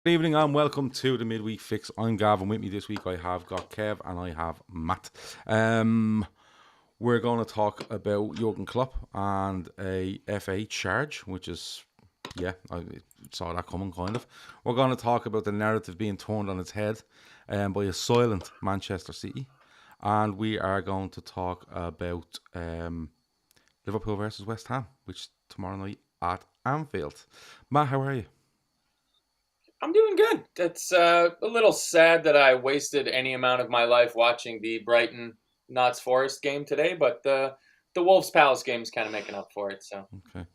Good evening and welcome to the Midweek Fix. I'm Gavin. With me this week I have got Kev and I have Matt. We're going to talk about Jurgen Klopp and a FA charge, which is, I saw that coming kind of. We're going to talk about the narrative being turned on its head by a silent Manchester City. And we are going to talk about Liverpool versus West Ham, which is tomorrow night at Anfield. Matt, how are you? I'm doing good. It's a little sad that I wasted any amount of my life watching the Brighton Notts Forest game today, but the Wolves Palace game is kind of making up for it. So Okay.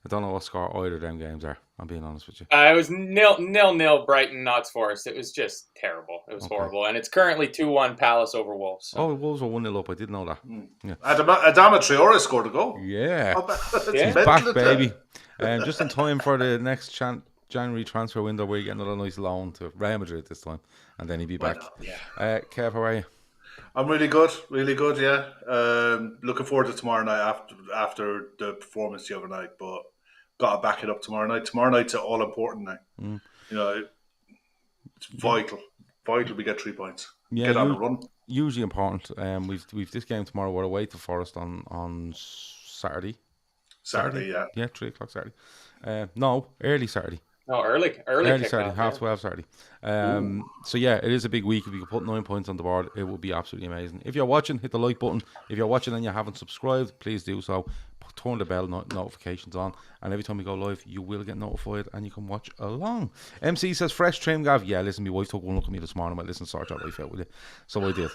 I don't know what score either of them games are. I'm being honest with you. it was nil Brighton Notts Forest. It was just terrible. It was Okay. horrible, and it's currently 2-1 Palace over Wolves. So Oh, Wolves were 1-0 up. I did know that. Yeah. Adama Traore scored a goal. Yeah. That's He's mental, back, isn't baby. it? Just in time for the next January transfer window where you get another nice loan to Real Madrid this time. And then he'll be back. Yeah. Kev, how are you? I'm really good, yeah. Looking forward to tomorrow night after the performance the other night, but got to back it up tomorrow night. Tomorrow night's all important now. Mm. You know, it's vital we get 3 points. Yeah, Get on the run. Hugely important. We've this game tomorrow. We're away to Forest on Saturday. Saturday, yeah. Yeah, 3 o'clock Saturday. No, early Saturday. no, early Saturday, kickoff, half yeah. 12 Saturday. So yeah, it is a big week. If you could put 9 points on the board, it would be absolutely amazing. If you're watching, hit the like button. If you're watching and you haven't subscribed, please do so. Turn the bell notifications on, and every time we go live, you will get notified and you can watch along. MC says, fresh trim, Gav. Yeah, listen, my wife took one look at me this morning. I went, listen, sort that life out with you. So I did.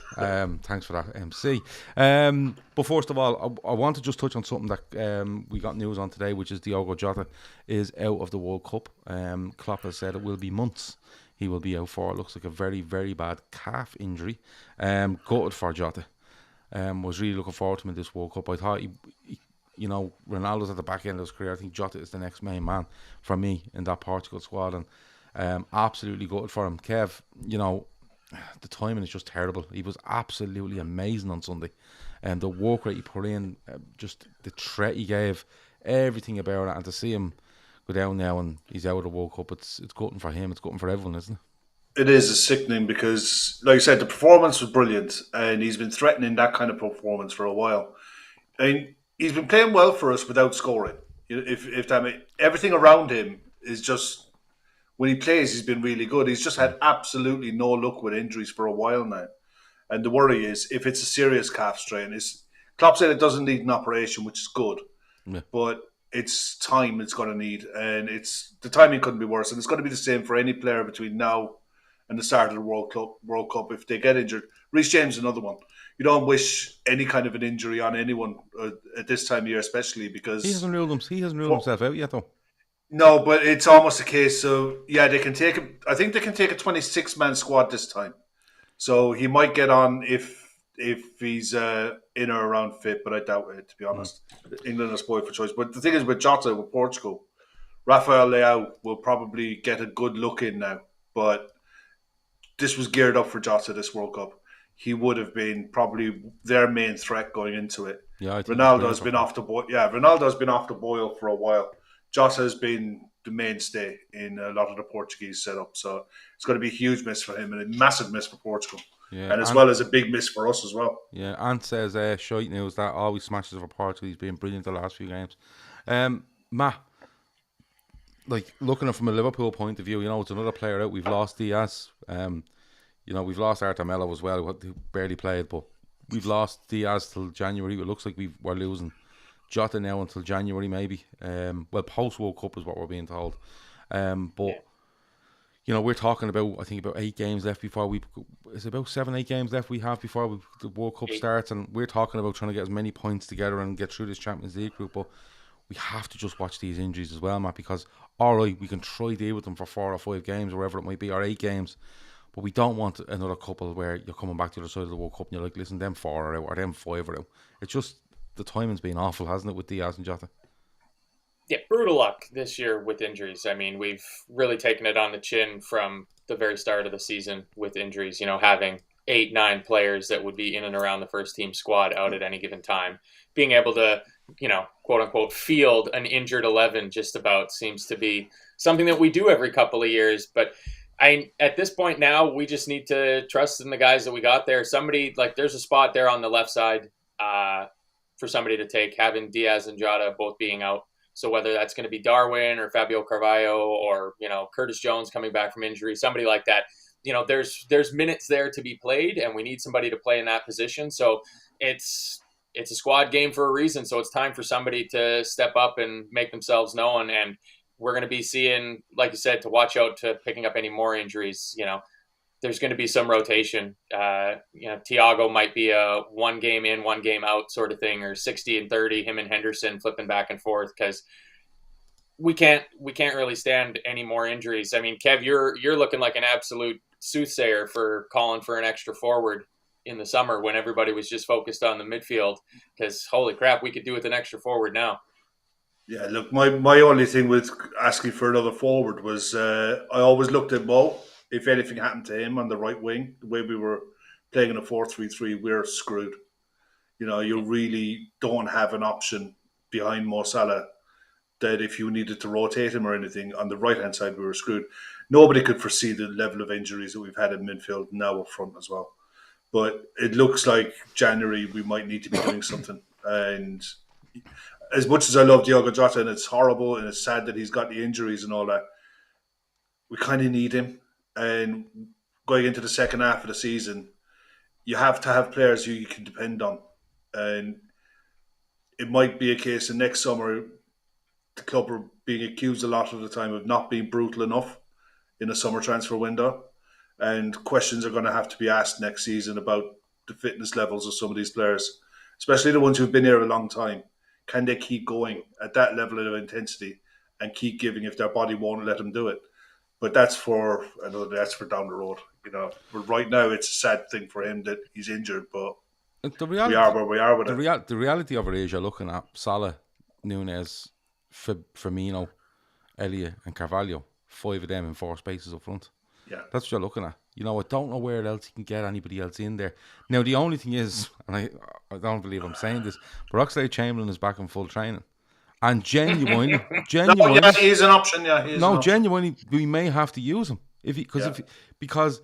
Thanks for that, MC. But first of all, I want to just touch on something that we got news on today, which is Diogo Jota is out of the World Cup. Klopp has said it will be months. He will be out for, it looks like, a very, very bad calf injury. Gutted for Jota. Was really looking forward to him in this World Cup. I thought he Ronaldo's at the back end of his career. I think Jota is the next main man for me in that Portugal squad, and absolutely gutted for him. Kev, the timing is just terrible. He was absolutely amazing on Sunday, and the work rate he put in, just the threat he gave, everything about it, and to see him go down now and he's out of the World Cup, it's gutting for him. It's gutting for everyone, isn't it? It is sickening because, like I said, the performance was brilliant, and he's been threatening that kind of performance for a while. I mean, he's been playing well for us without scoring. If that everything around him is just when he plays, he's been really good. He's just had absolutely no luck with injuries for a while now, and the worry is if it's a serious calf strain. Klopp said it doesn't need an operation, which is good, Yeah. but it's time it's going to need, and the timing couldn't be worse. And it's going to be the same for any player between now and the start of the World Cup. If they get injured, Reece James is another one. You don't wish any kind of an injury on anyone at this time of year, especially because He hasn't ruled himself out yet, though. no, but it's almost a case of they can take. I think they can take a 26-man squad this time, so he might get on if he's in or around fit, but I doubt it, to be honest. England are spoiled for choice. But the thing is with Jota, with Portugal, Rafael Leao will probably get a good look in now, but this was geared up for Jota this World Cup. He would have been probably their main threat going into it. Yeah, I think Ronaldo's been off the boil. Yeah, Ronaldo's been off the boil for a while. Jota has been the mainstay in a lot of the Portuguese setup, so it's going to be a huge miss for him and a massive miss for Portugal, and as well as a big miss for us as well. Yeah, Ant says, shite news that always smashes for Portugal. He's been brilliant the last few games. Matt, like looking at it from a Liverpool point of view, it's another player out. We've lost Diaz. We've lost Arthur Melo as well, who barely played, but we've lost Diaz till January. It looks like we're losing Jota now until January, maybe. Post World Cup is what we're being told. We're talking about, I think, about 8 games left before it's about 7-8 games left we have before the World Cup starts, and we're talking about trying to get as many points together and get through this Champions League group, but we have to just watch these injuries as well, Matt, because, alright, we can try deal with them for 4 or 5 games, or whatever it might be, or 8 games, but we don't want another couple where you're coming back to the other side of the World Cup and you're like, listen, them 4 are out, or them 5 are out. It's just, the timing's been awful, hasn't it, with Diaz and Jota? Yeah, brutal luck this year with injuries. I mean, we've really taken it on the chin from the very start of the season with injuries, having 8-9 players that would be in and around the first team squad out at any given time. Being able to quote unquote, field an injured 11 just about seems to be something that we do every couple of years. But at this point now, we just need to trust in the guys that we got there. Somebody, like, there's a spot there on the left side for somebody to take, having Diaz and Jota both being out. So whether that's going to be Darwin or Fabio Carvalho or, Curtis Jones coming back from injury, somebody like that, there's minutes there to be played, and we need somebody to play in that position. So it's a squad game for a reason. So it's time for somebody to step up and make themselves known. And we're going to be seeing, like you said, to watch out to picking up any more injuries. There's going to be some rotation. Thiago might be a 1 game in, 1 game out sort of thing, or 60 and 30, him and Henderson flipping back and forth, because we can't really stand any more injuries. I mean, Kev, you're looking like an absolute soothsayer for calling for an extra forward in the summer when everybody was just focused on the midfield, because holy crap, we could do with an extra forward now. Yeah, look, my only thing with asking for another forward was I always looked at Mo. If anything happened to him on the right wing, the way we were playing in a 4-3-3, we're screwed. You really don't have an option behind Mo Salah that if you needed to rotate him or anything on the right-hand side, we were screwed. Nobody could foresee the level of injuries that we've had in midfield, now up front as well. But it looks like January we might need to be doing something. And as much as I love Diogo Jota, and it's horrible and it's sad that he's got the injuries and all that, we kind of need him. And going into the second half of the season, you have to have players who you can depend on. And it might be a case of next summer, the club are being accused a lot of the time of not being brutal enough in a summer transfer window. And questions are going to have to be asked next season about the fitness levels of some of these players, especially the ones who've been here a long time. Can they keep going at that level of intensity and keep giving if their body won't let them do it? But that's for down the road, But right now, it's a sad thing for him that he's injured. But we are where we are with it. The reality of it is, you're looking at Salah, Nunez, Firmino, Elliott, and Carvalho. 5 of them in 4 spaces up front. Yeah, that's what you're looking at. I don't know where else you can get anybody else in there. Now, the only thing is, and I don't believe I'm saying this, but Oxlade-Chamberlain is back in full training. And genuinely, no, he's an option. Yeah, genuinely, we may have to use him because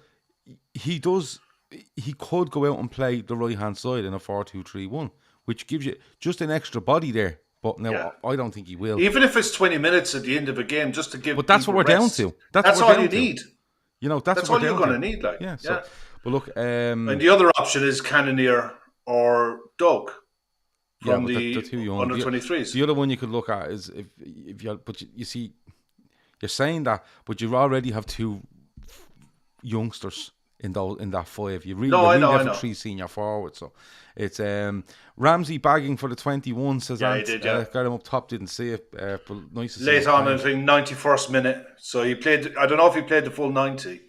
he could go out and play the right hand side in a 4-2-3-1, which gives you just an extra body there. But no, I don't think he will. Even if it's 20 minutes at the end of a game, just to give. But that's what we're down to. That's all you need. That's all you're going to need. So, but look, and the other option is Cannonier or Doug. From the under 23s. The other one you could look at is if you, but you see, you're saying that, but you already have 2 youngsters in that 5. You really have 3 senior forwards. So it's Ramsey bagging for the 21. Says he did. Got him up top. Didn't see it, but nice to see. Late on, I think 91st minute. So he played. I don't know if he played the full 90,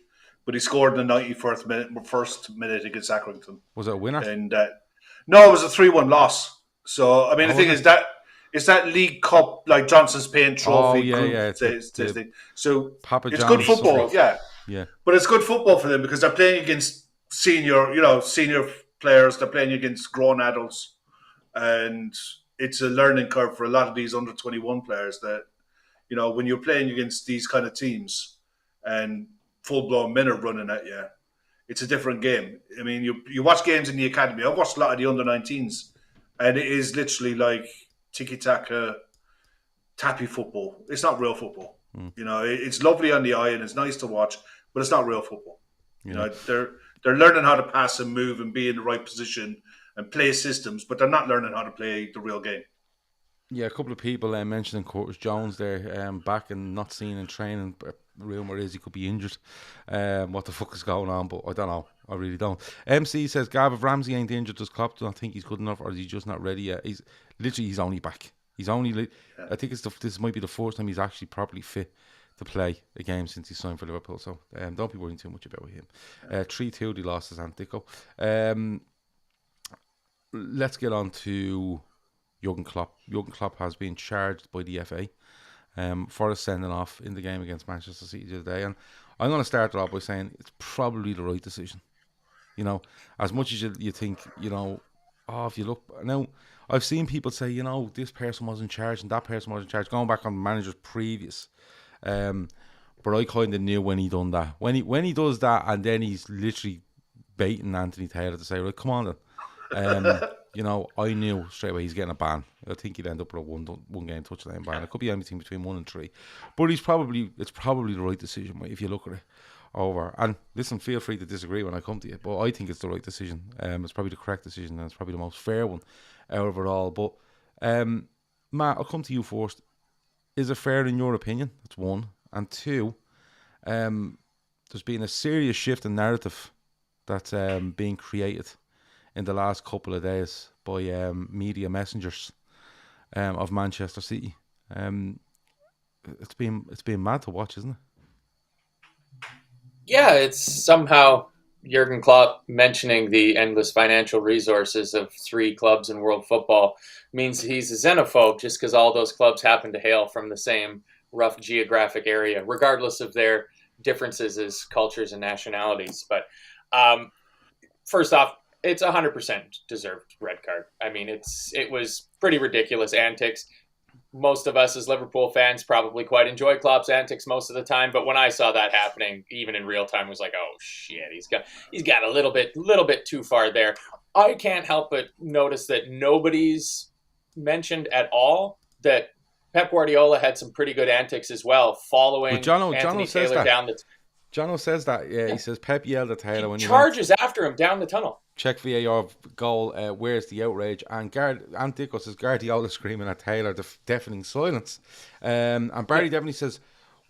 but he scored in the 91st minute against Accrington. Was it a winner? And no, it was a 3-1 loss. So, I mean, the thing is that it's that League Cup, like Johnson's Paint Trophy. So, Papa it's John's good football, yeah. But it's good football for them because they're playing against senior players. They're playing against grown adults. And it's a learning curve for a lot of these under 21 players that, when you're playing against these kind of teams and full-blown men are running at you, it's a different game. I mean, you watch games in the academy. I've watched a lot of the under 19s. And it is literally like tiki-taka, tappy football. It's not real football. It's lovely on the eye and it's nice to watch, but it's not real football. They're learning how to pass and move and be in the right position and play systems, but they're not learning how to play the real game. Yeah, a couple of people mentioning Curtis Jones there, back and not seen in training. Rumour is he could be injured. What the fuck is going on? But I don't know. I really don't. MC says, Gav, if Ramsey ain't injured, does Klopp not think he's good enough, or is he just not ready yet? He's only back. He's only. I think this might be the first time he's actually properly fit to play a game since he signed for Liverpool. So don't be worrying too much about him. 3-2 they lost to Antico. Let's get on to Jurgen Klopp. Jurgen Klopp has been charged by the FA for a sending off in the game against Manchester City today, and I'm going to start it off by saying it's probably the right decision. As much as you think, if you look now, I've seen people say, this person was in charge and that person was in charge, going back on managers previous. But I kind of knew when he done that. When he does that, and then he's literally baiting Anthony Taylor to say, right, come on then. I knew straight away he's getting a ban. I think he'd end up with a one game touchdown ban. It could be anything between 1 and 3, but it's probably the right decision if you look at it over. And listen, feel free to disagree when I come to you, but I think it's the right decision. It's probably the correct decision, and it's probably the most fair one out of it all. But Matt, I'll come to you first. Is it fair in your opinion? That's one. And two, there's been a serious shift in narrative that's being created in the last couple of days by media messengers of Manchester City. It's been mad to watch, isn't it? Yeah, it's somehow Jurgen Klopp mentioning the endless financial resources of 3 clubs in world football means he's a xenophobe just because all those clubs happen to hail from the same rough geographic area, regardless of their differences as cultures and nationalities. But first off, it's 100% deserved red card. I mean, it was pretty ridiculous antics. Most of us as Liverpool fans probably quite enjoy Klopp's antics most of the time, but when I saw that happening, even in real time, it was like, oh shit, he's got a little bit too far there. I can't help but notice that nobody's mentioned at all that Pep Guardiola had some pretty good antics as well, following Anthony Taylor down the. Jono says that, yeah. He says Pep yelled at Taylor when he charges after him down the tunnel. Check VAR goal. Where's the outrage? And Dicko says Guardiola screaming at Taylor, deafening silence. And Barry definitely says,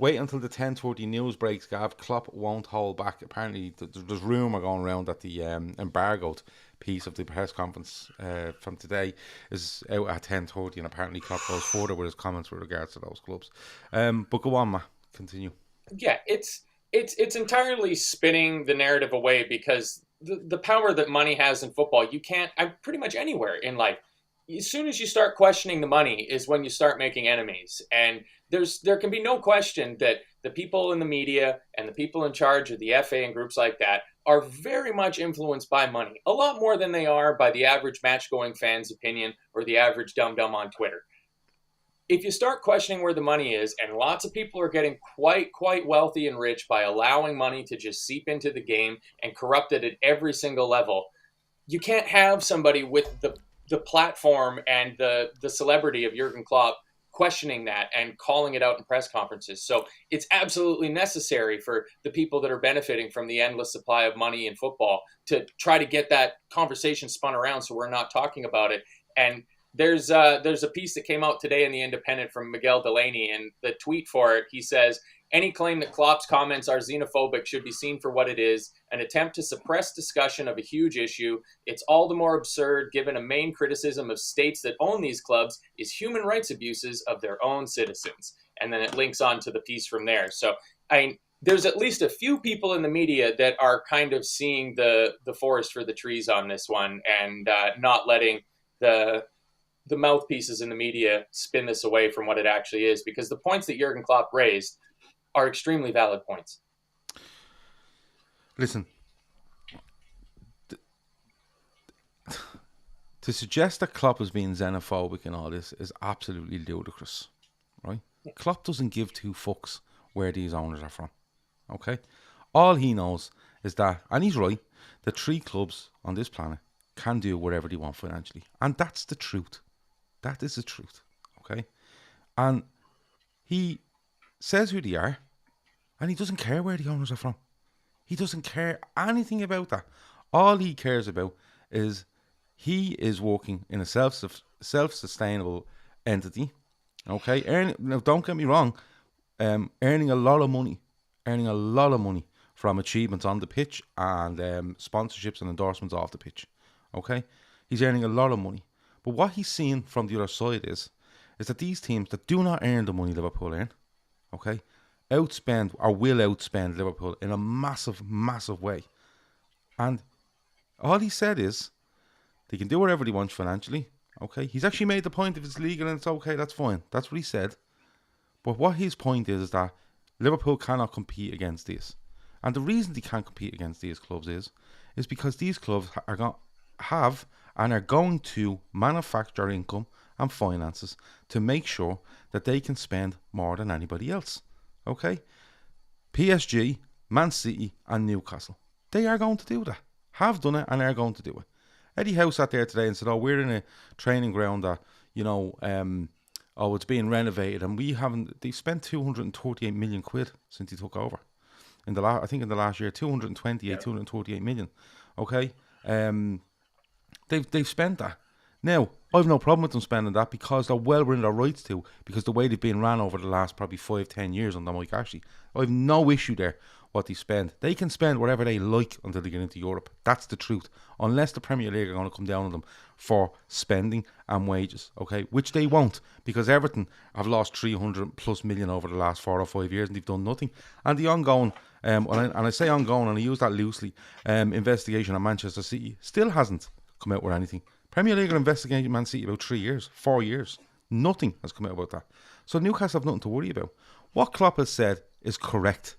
wait until the 10:30 news breaks, Gav. Klopp won't hold back. Apparently, there's rumour going around that the embargoed piece of the press conference from today is out at 10:30, and apparently Klopp goes further with his comments with regards to those clubs. But go on, Matt. Continue. Yeah, it's entirely spinning the narrative away because the power that money has in football, you can't, pretty much anywhere in life. As soon as you start questioning the money is when you start making enemies. And there can be no question that the people in the media and the people in charge of the FA and groups like that are very much influenced by money. A lot more than they are by the average match-going fan's opinion or the average dum-dum on Twitter. If you start questioning where the money is, and lots of people are getting quite wealthy and rich by allowing money to just seep into the game and corrupt it at every single level, you can't have somebody with the platform and the celebrity of Jurgen Klopp questioning that and calling it out in press conferences. So it's absolutely necessary for the people that are benefiting from the endless supply of money in football to try to get that conversation spun around so we're not talking about it. And there's a piece that came out today in The Independent from Miguel Delaney, and the tweet for it, he says, any claim that Klopp's comments are xenophobic should be seen for what it is, an attempt to suppress discussion of a huge issue. It's all the more absurd given a main criticism of states that own these clubs is human rights abuses of their own citizens. And then it links on to the piece from there. So there's at least a few people in the media that are kind of seeing the forest for the trees on this one and not letting the mouthpieces in the media spin this away from what it actually is, because the points that Jurgen Klopp raised are extremely valid points. Listen, to suggest that Klopp is being xenophobic and all this is absolutely ludicrous, right? Yeah. Klopp doesn't give 2 fucks where these owners are from, okay? All he knows is that, and he's right, the 3 clubs on this planet can do whatever they want financially. And that's the truth. That is the truth, okay? And he says who they are, and he doesn't care where the owners are from. He doesn't care anything about that. All he cares about is he is working in a self-sustainable entity, okay? Now, don't get me wrong, earning a lot of money from achievements on the pitch and sponsorships and endorsements off the pitch, okay? He's earning a lot of money. But what he's seeing from the other side is that these teams that do not earn the money Liverpool earn, okay, will outspend Liverpool in a massive way. And all he said is they can do whatever they want financially, okay? He's actually made the point if it's legal and it's okay, that's fine. That's what he said. But what his point is that Liverpool cannot compete against this. And the reason they can't compete against these clubs is because these clubs have and are going to manufacture income and finances to make sure that they can spend more than anybody else. Okay? PSG, Man City and Newcastle. They are going to do that. Have done it and are going to do it. Eddie Howe sat there today and said, we're in a training ground that, it's being renovated, and they spent 238 million quid since he took over. In the last year, 238 million. Okay? They've spent that. Now, I've no problem with them spending that because they're well within their rights to, because the way they've been ran over the last probably 5-10 years under Mike Ashley. I've no issue there what they spend. They can spend whatever they like until they get into Europe. That's the truth. Unless the Premier League are going to come down on them for spending and wages, okay? Which they won't, because Everton have lost 300 plus million over the last 4 or 5 years and they've done nothing. And the ongoing, and I say ongoing and I use that loosely, investigation on Manchester City still hasn't come out with anything. Premier League are investigating Man City about 3 years, 4 years. Nothing has come out about that. So Newcastle have nothing to worry about. What Klopp has said is correct,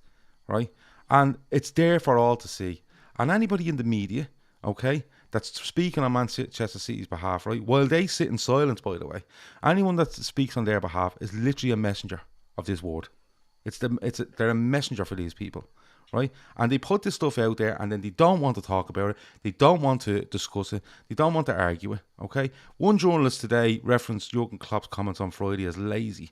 right? And it's there for all to see. And anybody in the media, okay, that's speaking on Manchester City's behalf, right, while they sit in silence, by the way, anyone that speaks on their behalf is literally a messenger of this word. They're a messenger for these people, right? And they put this stuff out there and then they don't want to talk about it. They don't want to discuss it. They don't want to argue it, okay? One journalist today referenced Jurgen Klopp's comments on Friday as lazy,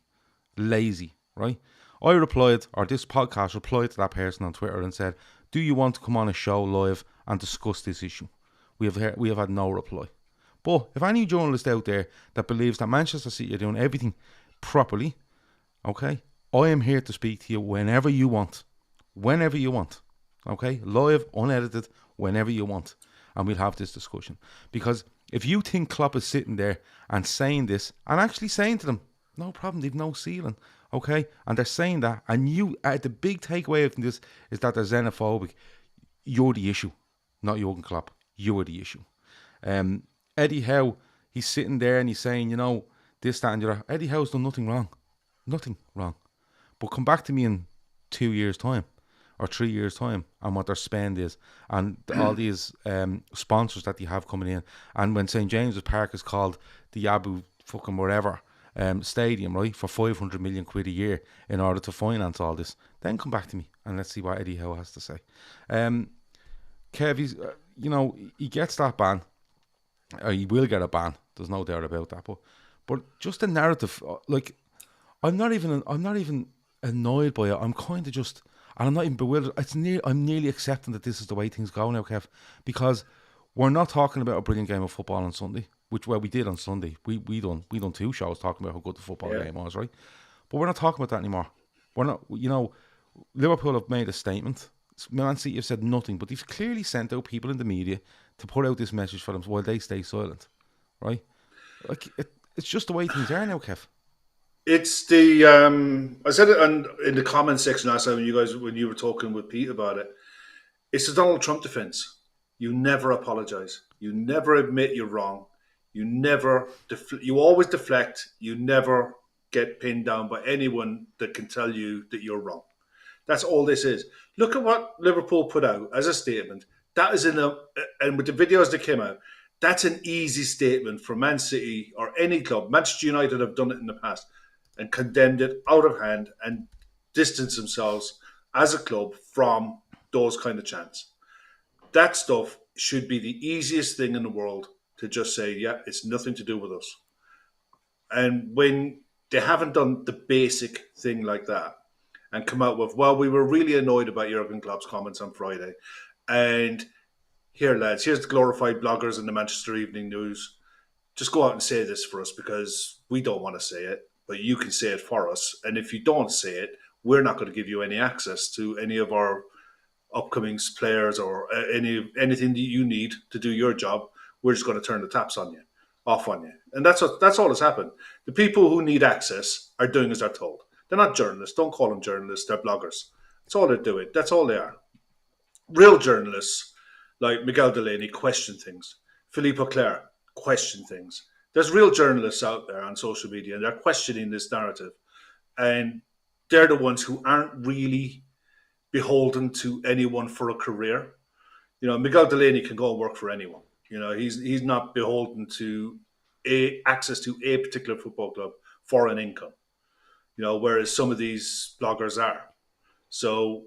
right? I replied, or this podcast replied to that person on Twitter and said, do you want to come on a show live and discuss this issue? We have had no reply. But if any journalist out there that believes that Manchester City are doing everything properly, okay, I am here to speak to you whenever you want. Whenever you want. Okay? Live, unedited, whenever you want. And we'll have this discussion. Because if you think Klopp is sitting there and saying this, and actually saying to them, no problem, they've no ceiling. Okay? And they're saying that, and the big takeaway of this is that they're xenophobic. You're the issue, not Jurgen Klopp. You're the issue. Eddie Howe, he's sitting there and he's saying, this, that, and the other. Eddie Howe's done nothing wrong. Nothing wrong. But come back to me in 2 years' time or 3 years' time and what their spend is and all these sponsors that they have coming in. And when St. James's Park is called the Abu fucking whatever stadium, right, for 500 million quid a year in order to finance all this, then come back to me and let's see what Eddie Howe has to say. Kev, he's, he gets that ban. He will get a ban. There's no doubt about that. But just the narrative, like, I'm not even annoyed by it. I'm kind of just, and I'm not even bewildered. I'm nearly accepting that this is the way things go now, Kev, because we're not talking about a brilliant game of football on Sunday, which we did on Sunday. We done 2 shows talking about how good the football game was, right? But we're not talking about that anymore. We're not. Liverpool have made a statement. Man City have said nothing, but they've clearly sent out people in the media to put out this message for them while they stay silent, right? Like it's just the way things are now, Kev. It's the I said it in the comment section last time when you were talking with Pete about it. It's the Donald Trump defense. You never apologize. You never admit you're wrong. You never you always deflect. You never get pinned down by anyone that can tell you that you're wrong. That's all this is. Look at what Liverpool put out as a statement. That is and with the videos that came out, that's an easy statement for Man City or any club. Manchester United have done it in the past and condemned it out of hand and distanced themselves as a club from those kind of chants. That stuff should be the easiest thing in the world to just say, yeah, it's nothing to do with us. And when they haven't done the basic thing like that and come out with, well, we were really annoyed about Jurgen Klopp's comments on Friday. And here, lads, here's the glorified bloggers in the Manchester Evening News. Just go out and say this for us because we don't want to say it, but you can say it for us. And if you don't say it, we're not going to give you any access to any of our upcoming players or anything that you need to do your job. We're just going to turn the taps off on you. And that's all that's happened. The people who need access are doing as they're told. They're not journalists. Don't call them journalists. They're bloggers. That's all they're doing. That's all they are. Real journalists like Miguel Delaney question things. Philippe Auclair question things. There's real journalists out there on social media and they're questioning this narrative. And they're the ones who aren't really beholden to anyone for a career. Miguel Delaney can go and work for anyone. You know, he's not beholden to access to a particular football club for an income. You know, whereas some of these bloggers are. So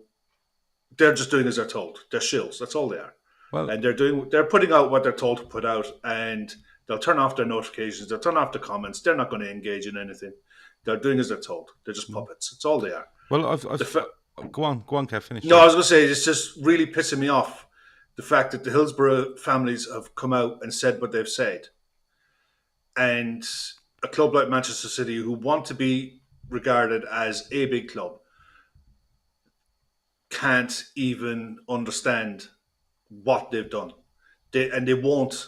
they're just doing as they're told. They're shills. That's all they are. Well, And they're putting out what they're told to put out, and they'll turn off their notifications. They'll turn off the comments. They're not going to engage in anything. They're doing as they're told. They're just puppets. That's all they are. well, go on, Kev, finish. No, I was going to say it's just really pissing me off the fact that the Hillsborough families have come out and said what they've said, and a club like Manchester City, who want to be regarded as a big club, can't even understand what they've done. They won't.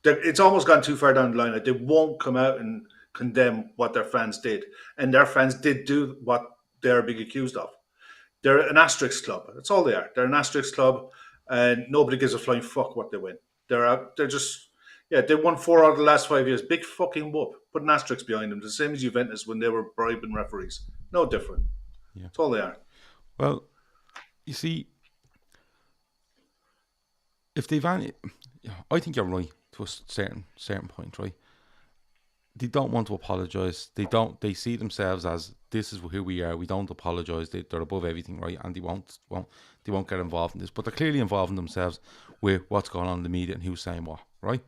It's almost gone too far down the line. Like, they won't come out and condemn what their fans did. And their fans did do what they're being accused of. They're an asterisk club. That's all they are. They're an asterisk club, and nobody gives a flying fuck what they win. They're just, they won 4 out of the last 5 years. Big fucking whoop. Put an asterisk behind them. The same as Juventus when they were bribing referees. No different. Yeah. That's all they are. Well, you see, if they've any, I think you're right to a certain point, right? They don't want to apologise. They see themselves as, this is who we are. We don't apologise. They're above everything, right? And they won't get involved in this. But they're clearly involving themselves with what's going on in the media and who's saying what, right?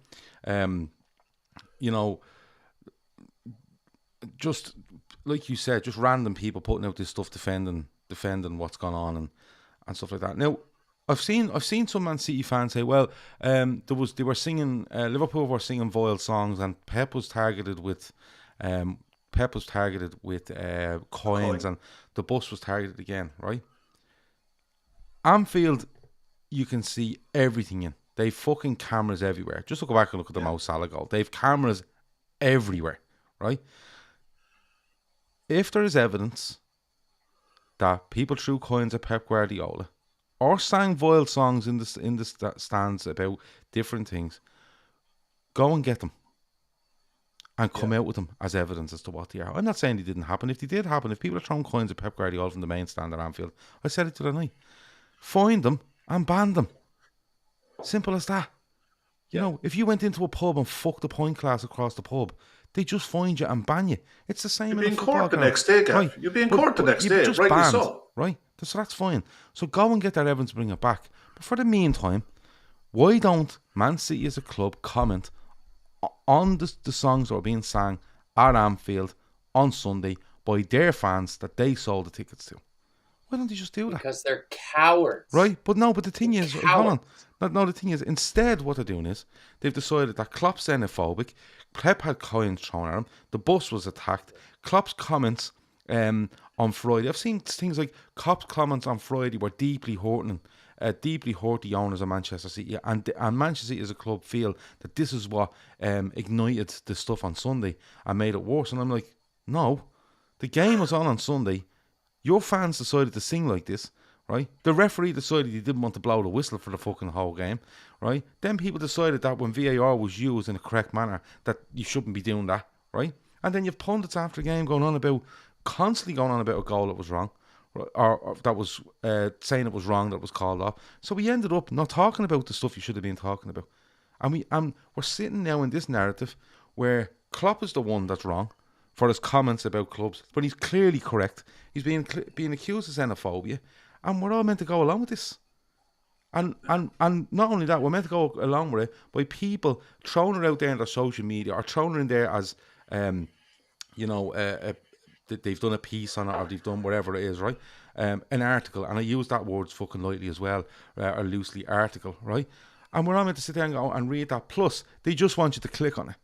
You know, just like you said, just random people putting out this stuff defending what's gone on and stuff like that. Now, I've seen some Man City fans say, well, they were singing, Liverpool were singing vile songs, and Pep was targeted with coins, and the bus was targeted again, right? Anfield, you can see everything in. They've fucking cameras everywhere. Just go back and look at the Mo Salah goal. They've cameras everywhere, right? If there is evidence that people threw coins at Pep Guardiola, or sang vile songs in the stands about different things, go and get them and come out with them as evidence as to what they are. I'm not saying they didn't happen. If they did happen, if people are throwing coins at Pep Guardiola from the main stand at Anfield, I said it the other night, find them and ban them. Simple as that. You know, if you went into a pub and fucked the pint glass across the pub, they just find you and ban you. It's the same. You'll be in court the next day, Gav. Right. You'll be in court the next day, rightly so. Right? So that's fine. So go and get that evidence, bring it back. But for the meantime, why don't Man City as a club comment on the songs that are being sang at Anfield on Sunday by their fans that they sold the tickets to? Why don't they just do that? Because they're cowards. Right? But the thing is, hold on. No, the thing is, instead what they're doing is, they've decided that Klopp's xenophobic, Pep had coins thrown at him, the bus was attacked, Klopp's comments on Friday. I've seen things like Klopp's comments on Friday were deeply hurt the owners of Manchester City, and Manchester City as a club feel that this is what ignited the stuff on Sunday and made it worse. And I'm like, no, the game was on Sunday. Your fans decided to sing like this, right? The referee decided he didn't want to blow the whistle for the fucking whole game, right? Then people decided that when VAR was used in a correct manner, that you shouldn't be doing that, right? And then you've pundits after the game constantly going on about a goal that was wrong, or that was saying it was wrong, that was called off. So we ended up not talking about the stuff you should have been talking about. And we're sitting now in this narrative where Klopp is the one that's wrong for his comments about clubs, but he's clearly correct. He's being accused of xenophobia, and we're all meant to go along with this. And not only that, we're meant to go along with it by people throwing it out there in their social media, or throwing it in there as, they've done a piece on it, or they've done whatever it is, right? An article, and I use that word fucking lightly as well, or loosely, article, right? And we're all meant to sit there and go and read that. Plus, they just want you to click on it.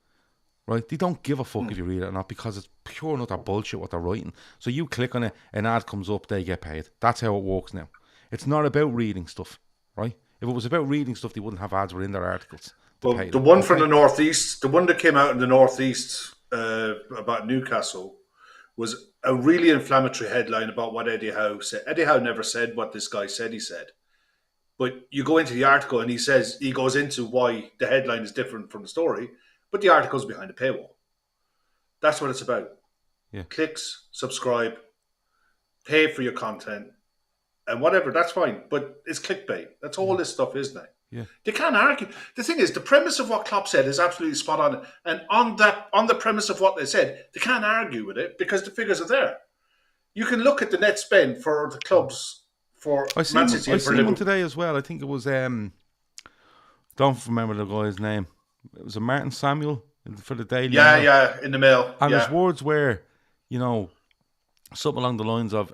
Right? They don't give a fuck if you read it or not, because it's pure and utter bullshit what they're writing. So you click on it, an ad comes up, they get paid. That's how it works now. It's not about reading stuff, right? If it was about reading stuff, they wouldn't have ads within their articles. Well, the one from the Northeast, the one that came out in the Northeast about Newcastle, was a really inflammatory headline about what Eddie Howe said. Eddie Howe never said what this guy said he said. But you go into the article and he goes into why the headline is different from the story. But the article's behind a paywall. That's what it's about. Yeah. Clicks, subscribe, pay for your content, and whatever, that's fine. But it's clickbait. That's all this stuff is now. Yeah. They can't argue. The thing is, the premise of what Klopp said is absolutely spot on. And on the premise of what they said, they can't argue with it because the figures are there. You can look at the net spend for the clubs for Man City and for seen one Liverpool. today as well. I think it was don't remember the guy's name. It was a Martin Samuel for the Daily Mail. Yeah, in the Mail. And yeah. his words were, something along the lines of,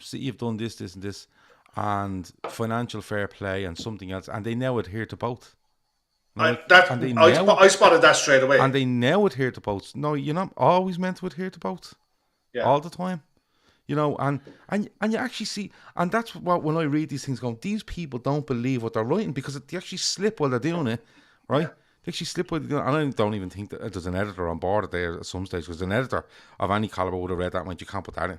City have done this, this, and this, and financial fair play and something else, and they now adhere to both. I spotted that straight away. And they now adhere to both. No, you're not always meant to adhere to both. Yeah. All the time. And you actually see, and that's what, when I read these things, going, these people don't believe what they're writing because they actually slip while they're doing it, right? Yeah. They actually slip while they're doing it. And I don't even think that there's an editor on board there at some stage, because an editor of any caliber would have read that and went, you can't put that in,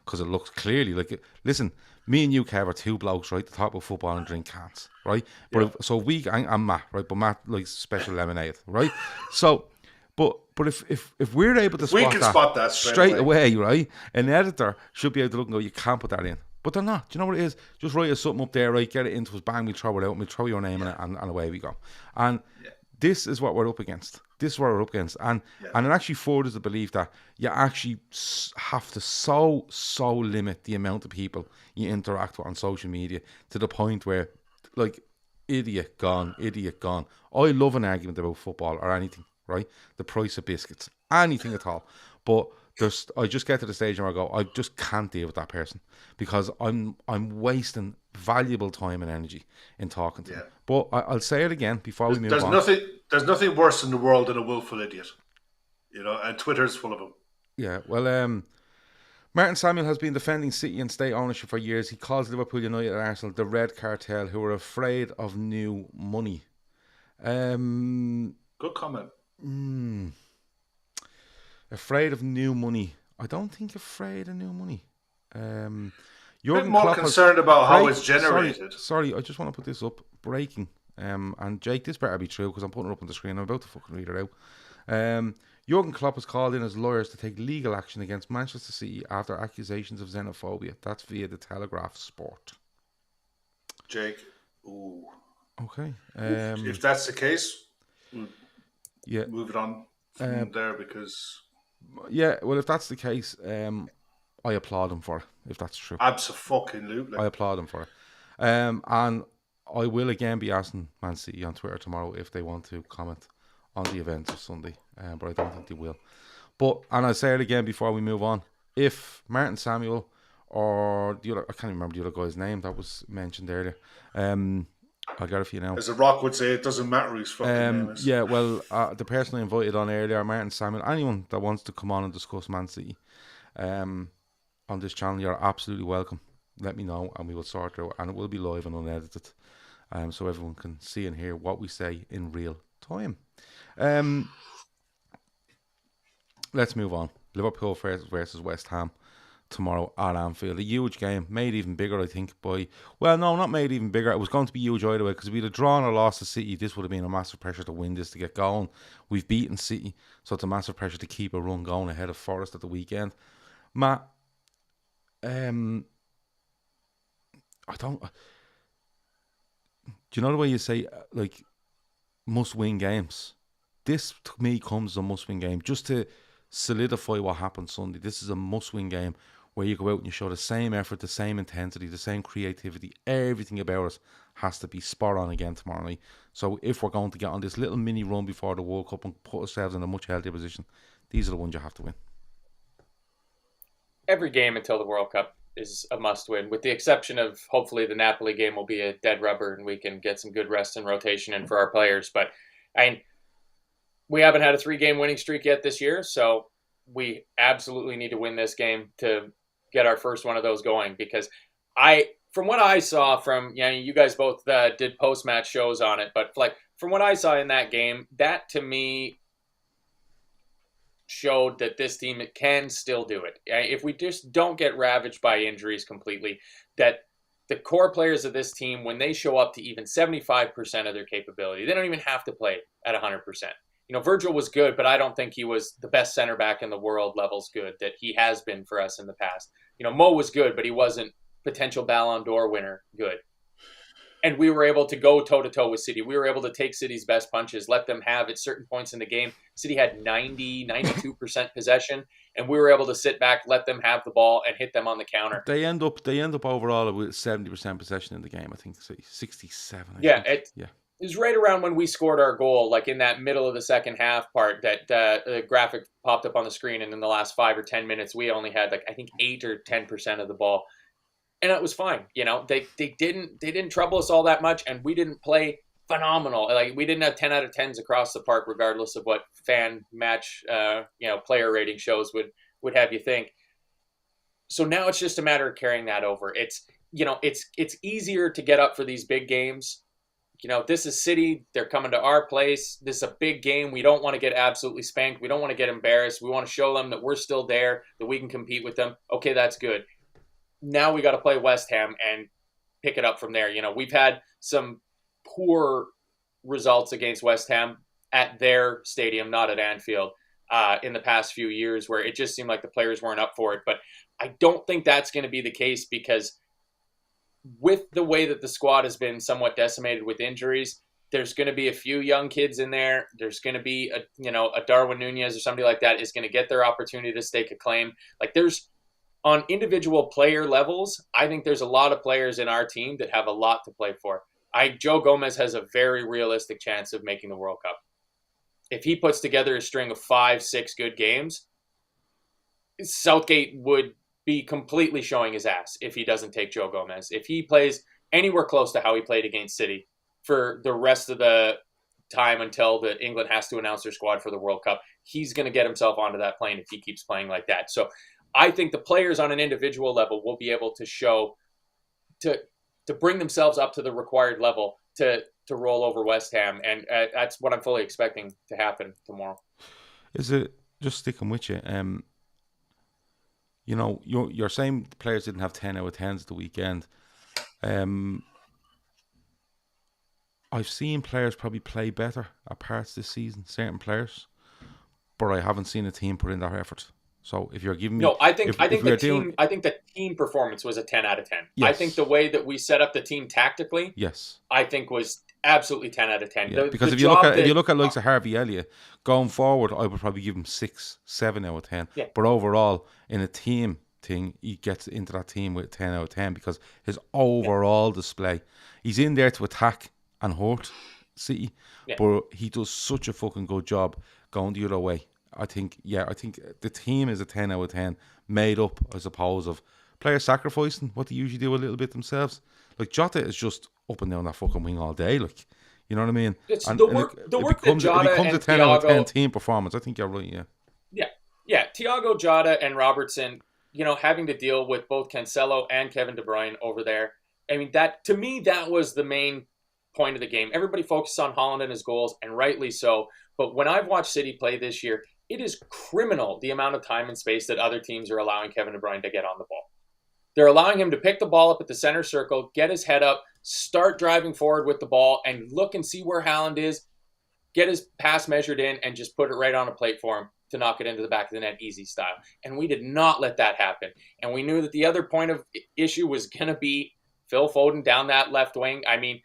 because it looks clearly like it. Listen, me and you, Kev, are two blokes, right, to talk about football and drink cans, right? But I'm Matt, right? But Matt likes special lemonade, right? So, but if we're able to spot that straight away, right? An editor should be able to look and go, you can't put that in. But they're not. Do you know what it is? Just write us something up there, right? Get it into us, bang, we throw it out, and we throw your name in it, and away we go. And this is what we're up against. And it actually furthers the belief that you actually have to so limit the amount of people you interact with on social media to the point where, like, idiot gone. I love an argument about football or anything, right? The price of biscuits, anything at all. But I just get to the stage where I go, I just can't deal with that person, because I'm wasting valuable time and energy in talking to them. But I'll say it again before we move on. There's nothing worse in the world than a willful idiot, and Twitter's full of them. Yeah, well, Martin Samuel has been defending City and state ownership for years. He calls Liverpool, United and Arsenal the Red Cartel, who are afraid of new money. Good comment. Afraid of new money. I don't think afraid of new money. Jurgen Klopp concerned about how it's generated. Sorry, I just want to put this up. Breaking. And Jake, this better be true because I'm putting it up on the screen. I'm about to fucking read it out. Jurgen Klopp has called in his lawyers to take legal action against Manchester City after accusations of xenophobia. That's via the Telegraph Sport. Jake. Ooh. Okay. If that's the case, move it on from there, because... Yeah, well, if that's the case, I applaud him for it, if that's true. Abso-fucking-lutely. I applaud him for it. And I will again be asking Man City on Twitter tomorrow if they want to comment on the events of Sunday, but I don't think they will. And I'll say it again before we move on. If Martin Samuel or the other, I can't remember the other guy's name that was mentioned earlier, I'll get it for you now. As The Rock would say, it doesn't matter whose fucking name is. Yeah, well, the person I invited on earlier, Martin Samuel, anyone that wants to come on and discuss Man City on this channel, you're absolutely welcome. Let me know and we will sort it out, and it will be live and unedited, so everyone can see and hear what we say in real time. Let's move on. Liverpool versus West Ham tomorrow at Anfield. A huge game, made even bigger, I think, not made even bigger. It was going to be huge either way, because if we'd have drawn or lost to City, this would have been a massive pressure to win this, to get going. We've beaten City, so it's a massive pressure to keep a run going ahead of Forest at the weekend. Matt, do you know the way you say, like, must-win games? This, to me, comes as a must-win game. Just to solidify what happened Sunday, this is a must-win game where you go out and you show the same effort, the same intensity, the same creativity. Everything about us has to be spot on again tomorrow night. So if we're going to get on this little mini run before the World Cup and put ourselves in a much healthier position, these are the ones you have to win. Every game until the World Cup is a must-win, with the exception of hopefully the Napoli game will be a dead rubber and we can get some good rest and rotation in for our players. But we haven't had a 3-game winning streak yet this year, so we absolutely need to win this game to get our first one of those going. Because from what I saw you guys both did post-match shows on it, but from what I saw in that game, that to me showed that this team can still do it. If we just don't get ravaged by injuries completely, that the core players of this team, when they show up to even 75% of their capability, they don't even have to play at 100%. Virgil was good, but I don't think he was the best center back in the world levels good that he has been for us in the past. Mo was good, but he wasn't potential Ballon d'Or winner good. And we were able to go toe-to-toe with City. We were able to take City's best punches, let them have at certain points in the game. City had 92% possession, and we were able to sit back, let them have the ball, and hit them on the counter. They end up overall with 70% possession in the game. I think 67. It was right around when we scored our goal, like in that middle of the second half part, that the graphic popped up on the screen, and in the last 5 or 10 minutes, we only had like I think 8 or 10% of the ball. And it was fine, They didn't trouble us all that much, and we didn't play phenomenal. Like we didn't have 10 out of 10s across the park, regardless of what fan match, player rating shows would have you think. So now it's just a matter of carrying that over. It's easier to get up for these big games. This is City. They're coming to our place. This is a big game. We don't want to get absolutely spanked. We don't want to get embarrassed. We want to show them that we're still there, that we can compete with them. Okay, that's good. Now we got to play West Ham and pick it up from there. We've had some poor results against West Ham at their stadium, not at Anfield, in the past few years, where it just seemed like the players weren't up for it. But I don't think that's going to be the case, because with the way that the squad has been somewhat decimated with injuries, there's going to be a few young kids in there. There's going to be a Darwin Nunez or somebody like that is going to get their opportunity to stake a claim. Like on individual player levels, I think there's a lot of players in our team that have a lot to play for. Joe Gomez has a very realistic chance of making the World Cup. If he puts together a string of 5-6 good games, Southgate would be completely showing his ass if he doesn't take Joe Gomez. If he plays anywhere close to how he played against City for the rest of the time until England has to announce their squad for the World Cup, he's going to get himself onto that plane if he keeps playing like that. So I think the players on an individual level will be able to show, to bring themselves up to the required level to roll over West Ham. And that's what I'm fully expecting to happen tomorrow. Is it, just sticking with you, you're saying the players didn't have 10 out of 10s at the weekend. I've seen players probably play better at parts this season, certain players, but I haven't seen a team put in their effort. So if you're giving me, I think the team performance was a 10 out of 10. Yes. I think the way that we set up the team tactically, yes, I think was absolutely 10 out of 10. Yeah, because if you look at likes of Harvey Elliott going forward, I would probably give him 6, 7 out of 10. Yeah. But overall, in a team thing, he gets into that team with 10 out of 10 because his overall display, he's in there to attack and hurt City, but he does such a fucking good job going the other way. I think the team is a 10 out of 10, made up, I suppose, of players sacrificing what they usually do a little bit themselves. Like Jota is just up and down that fucking wing all day, like, you know what I mean? It's and the work that Jota it becomes and a 10 out of 10 Thiago, team performance. I think you're right, yeah. Thiago, Jota, and Robertson, having to deal with both Cancelo and Kevin De Bruyne over there. I mean, that to me, that was the main point of the game. Everybody focused on Haaland and his goals, and rightly so. But when I've watched City play this year, it is criminal the amount of time and space that other teams are allowing Kevin De Bruyne to get on the ball. They're allowing him to pick the ball up at the center circle, get his head up, start driving forward with the ball, and look and see where Haaland is, get his pass measured in, and just put it right on a plate for him to knock it into the back of the net easy style. And we did not let that happen. And we knew that the other point of issue was going to be Phil Foden down that left wing. I mean,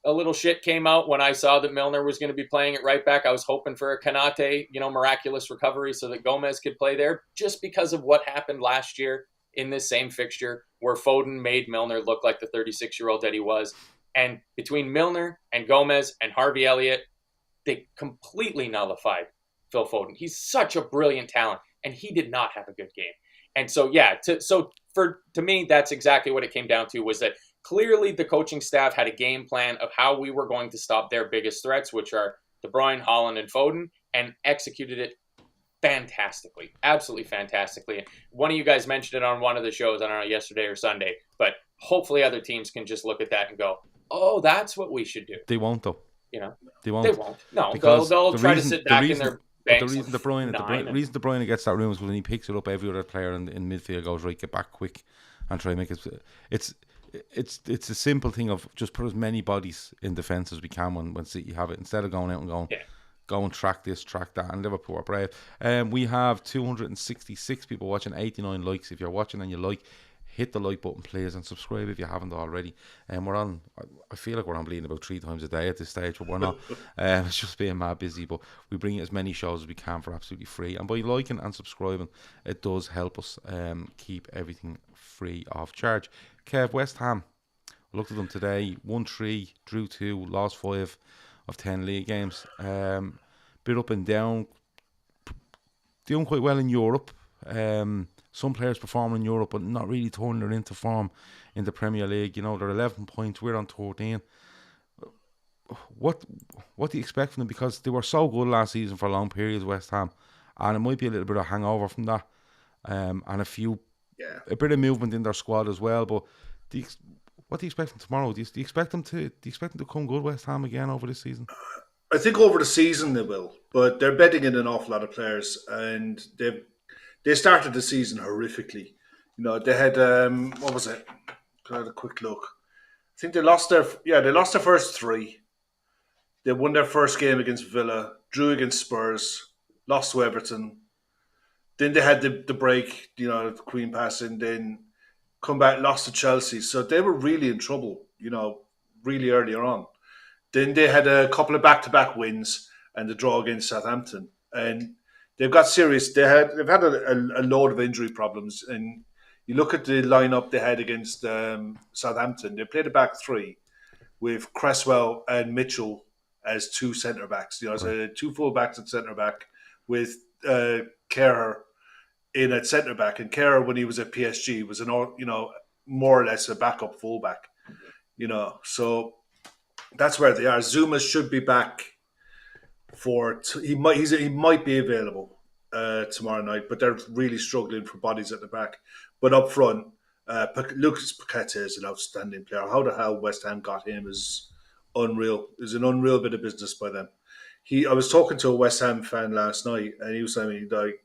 a little shit came out when I saw that Milner was going to be playing at right back. I was hoping for a Konate, miraculous recovery so that Gomez could play there, just because of what happened last year in this same fixture where Foden made Milner look like the 36-year-old that he was. And between Milner and Gomez and Harvey Elliott, they completely nullified Phil Foden. He's such a brilliant talent, and he did not have a good game. And so, to me, that's exactly what it came down to, was that clearly the coaching staff had a game plan of how we were going to stop their biggest threats, which are De Bruyne, Haaland, and Foden, and executed it fantastically, absolutely fantastically. One of you guys mentioned it on one of the shows, I don't know, yesterday or Sunday, but hopefully other teams can just look at that and go, oh, that's what we should do. They won't, though. They won't. No, because they'll try to sit back in their banks. The reason De Bruyne gets that room is when he picks it up, every other player in midfield goes, right, get back quick and try and make it. It's a simple thing of just put as many bodies in defence as we can when City have it, instead of going out and going, go and track this, track that, and Liverpool are brave. We have 266 people watching, 89 likes. If you're watching and you like, hit the like button, please, and subscribe if you haven't already. We're on, I feel like we're on Bleeding about 3 times a day at this stage, but we're not. It's just being mad busy, but we bring you as many shows as we can for absolutely free. And by liking and subscribing, it does help us keep everything free of charge. Kev, West Ham, I looked at them today, 1-3, drew 2, lost 5 of 10 league games. Bit up and down, doing quite well in Europe. Some players performing in Europe, but not really turning it into form in the Premier League. You know, they're 11 points, we're on 13. What do you expect from them? Because they were so good last season for long periods, West Ham, and it might be a little bit of hangover from that, and a bit of movement in their squad as well. But what do you expect from tomorrow? Do you expect them to come good, West Ham, again over this season? I think over the season they will, but they're betting in an awful lot of players, and they started the season horrifically. You know, they had what was it? I had a quick look. I think they lost their first 3. They won their first game against Villa, drew against Spurs, lost to Everton. Then they had the break, you know, the Queen passing, then come back, lost to Chelsea. So they were really in trouble, you know, really earlier on. Then they had a couple of back-to-back wins and the draw against Southampton. And they've got serious. They've had a load of injury problems. And you look at the lineup they had against Southampton. They played a back 3 with Cresswell and Mitchell as 2 centre backs. You know, so 2 full backs at centre back with Kerr in at centre back. And Kerr, when he was at PSG, was more or less a backup full back. You know, so that's where they are. Zuma should be back he might be available tomorrow night, but they're really struggling for bodies at the back. But up front, Lucas Paqueta is an outstanding player. How the hell West Ham got him is unreal. It's an unreal bit of business by them. I was talking to a West Ham fan last night, and he was telling me, like,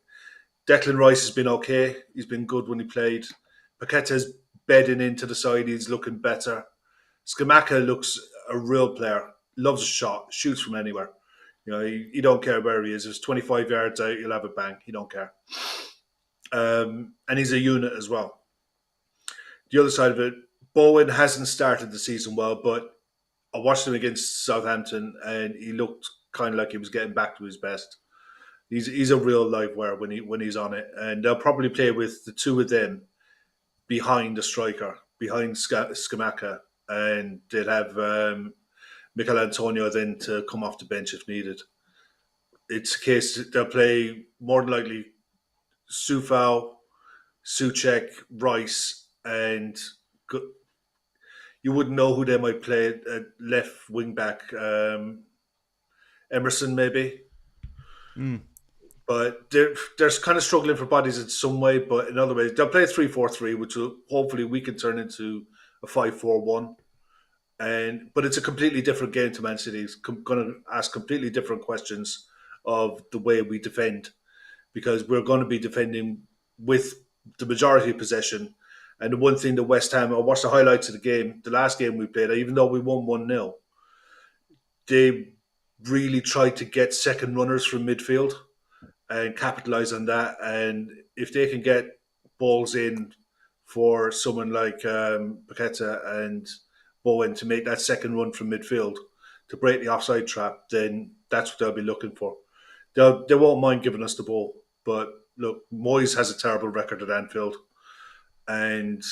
Declan Rice has been okay. He's been good when he played. Paqueta's bedding into the side. He's looking better. Scamacca looks a real player. Loves a shot. Shoots from anywhere. You know, he don't care where he is. If it's 25 yards out, he'll have a bang. He don't care. And he's a unit as well. The other side of it, Bowen hasn't started the season well, but I watched him against Southampton, and he looked kind of like he was getting back to his best. He's a real live wire when he's on it, and they'll probably play with the 2 of them behind the striker, behind Scamacca, and they'll have Mikel Antonio then to come off the bench if needed. It's a case that they'll play more than likely Sufal, Souček, Rice, and you wouldn't know who they might play at left wing back. Emerson maybe. But they're kind of struggling for bodies in some way, but in other ways they'll play 3-4-3, which will hopefully we can turn into a 5-4-1. But it's a completely different game to Man City. It's going to ask completely different questions of the way we defend, because we're going to be defending with the majority of possession. And the one thing that West Ham, I watched the highlights of the game, the last game we played, even though we won 1-0, they really tried to get second runners from midfield and capitalise on that. And if they can get balls in for someone like Paqueta and Bowen to make that second run from midfield to break the offside trap, then that's what they'll be looking for. They won't mind giving us the ball. But look, Moyes has a terrible record at Anfield, and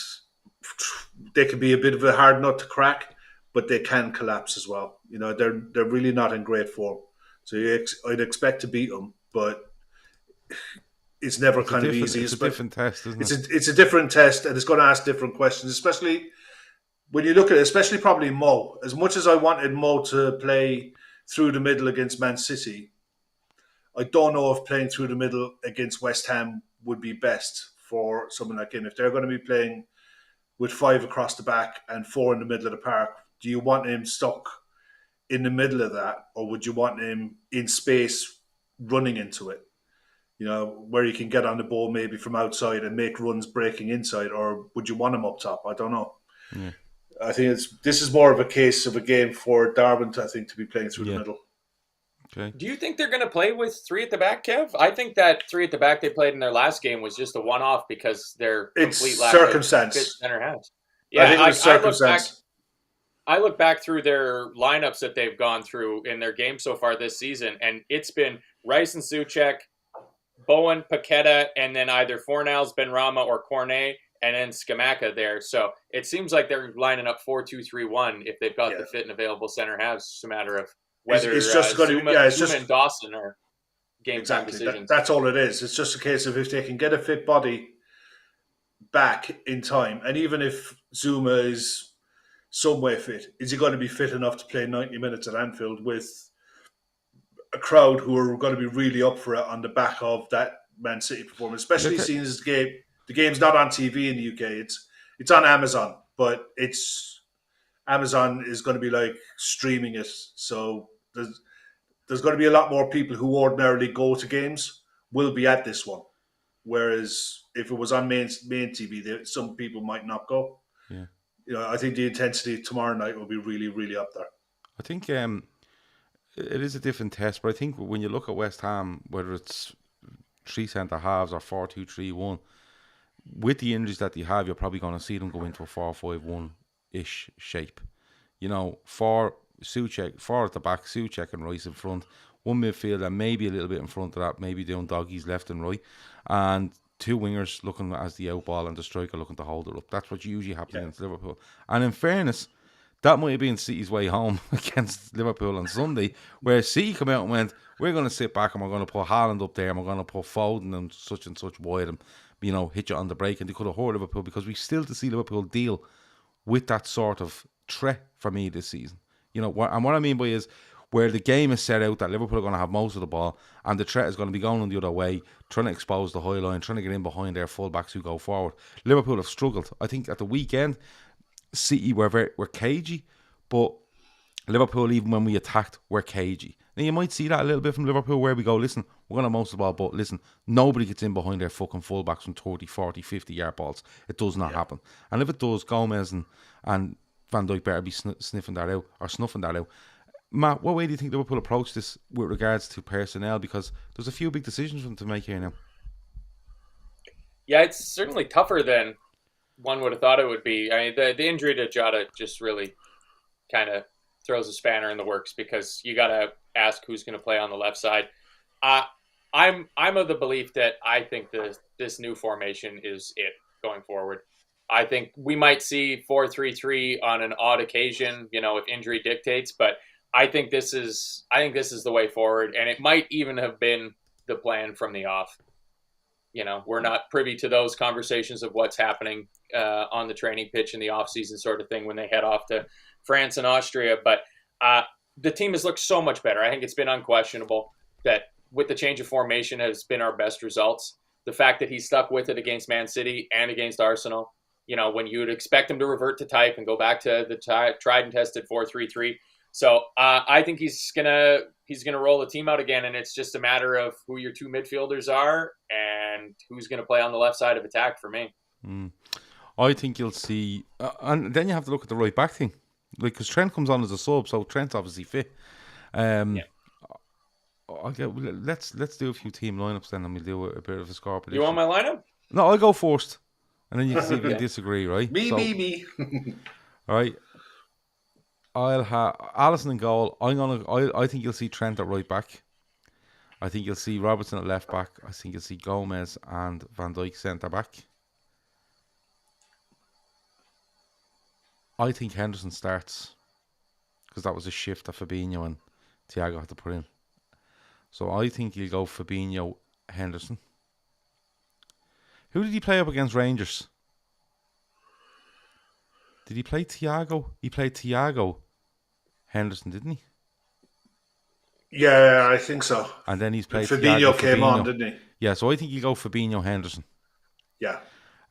they can be a bit of a hard nut to crack, but they can collapse as well. You know, they're really not in great form. So I'd expect to beat them, but it's never kind of easy. It's a different test, isn't it? It's a different test, and it's going to ask different questions, especially when you look at it, especially probably Mo. As much as I wanted Mo to play through the middle against Man City, I don't know if playing through the middle against West Ham would be best for someone like him. If they're going to be playing with 5 across the back and 4 in the middle of the park, do you want him stuck in the middle of that, or would you want him in space running into it? You know, where he can get on the ball maybe from outside and make runs breaking inside, or would you want him up top? I don't know. Yeah. I think this is more of a case of a game for Darwin, I think, to be playing through the middle. Okay. Do you think they're going to play with three at the back, Kev? I think that three at the back they played in their last game was just a one-off because their It's complete lack of circumstance. fit center halves. I think Yeah, it was circumstance. I look back through their lineups that they've gone through in their game so far this season, and it's been Rice and Souček, Bowen, Paqueta, and then either Fornals, Benrahma, or Cornet, and then Scamacca there. So it seems like they're lining up 4-2-3-1 if they've got the fit and available center halves. It's a matter of whether it's just going Zuma, to be, Zuma and Dawson are game time decisions. That's all it is. It's just a case of if they can get a fit body back in time, and even if Zuma is some way fit, is he going to be fit enough to play 90 minutes at Anfield with a crowd who are going to be really up for it on the back of that Man City performance, especially seeing as the game's not on TV in the UK. It's on Amazon, but Amazon is going to be like streaming it. So there's going to be a lot more people who ordinarily go to games will be at this one. Whereas if it was on main TV, some people might not go. Yeah. I think the intensity tomorrow night will be really, really up there. I think it is a different test, but I think when you look at West Ham, whether it's 3 centre halves or 4-2-3-1, with the injuries that they have, you're probably going to see them go into a 4-5-1-ish shape. For Souček, 4 at the back, Souček and Rice in front, one midfielder, maybe a little bit in front of that, maybe doing doggies left and right, and 2 wingers looking as the out ball and the striker looking to hold it up. That's what usually happens against Liverpool. And in fairness, that might have been City's way home against Liverpool on Sunday, where City come out and went, we're going to sit back and we're going to put Haaland up there and we're going to put Foden and such wide and, hit you on the break. And they could have hurt Liverpool because we still to see Liverpool deal with that sort of threat for me this season. And what I mean by is where the game is set out that Liverpool are going to have most of the ball and the threat is going to be going on the other way, trying to expose the high line, trying to get in behind their full-backs who go forward. Liverpool have struggled. I think at the weekend, City were cagey, but Liverpool, even when we attacked, were cagey. Now, you might see that a little bit from Liverpool where we go, listen, we're going to have most of the ball, but listen, nobody gets in behind their fucking fullbacks from 30, 40, 50-yard balls. It does not happen. And if it does, Gomez and Van Dijk better be sniffing that out or snuffing that out. Matt, what way do you think Liverpool approach this with regards to personnel? Because there's a few big decisions for them to make here now. Yeah, it's certainly tougher than one would have thought it would be. I mean, the injury to Jota just really kind of throws a spanner in the works because you got to ask who's going to play on the left side. I'm of the belief that I think this new formation is it going forward. I think we might see 4-3-3 on an odd occasion, if injury dictates, but I think this is the way forward, and it might even have been the plan from the off. We're not privy to those conversations of what's happening on the training pitch in the off-season sort of thing when they head off to France and Austria. But the team has looked so much better. I think it's been unquestionable that with the change of formation has been our best results. The fact that he stuck with it against Man City and against Arsenal, when you would expect him to revert to type and go back to the tried and tested 4-3-3. So I think he's gonna roll the team out again, and it's just a matter of who your 2 midfielders are and who's gonna play on the left side of attack for me. I think you'll see, and then you have to look at the right back thing, because Trent comes on as a sub, so Trent's obviously fit. Let's do a few team lineups then, and we'll do a bit of a score prediction. You want my lineup? No, I'll go first, and then you can see if you disagree, right? Me. All right. I'll have Alisson in goal. I think you'll see Trent at right back. I think you'll see Robertson at left back. I think you'll see Gomez and Van Dijk centre back. I think Henderson starts because that was a shift that Fabinho and Thiago had to put in. So I think you'll go Fabinho, Henderson. Who did he play up against Rangers? Did he play Thiago? He played Thiago, Henderson, didn't he? Yeah, I think so. And then he's played Fabinho came on, didn't he? Yeah, so I think he'll go Fabinho, Henderson. Yeah.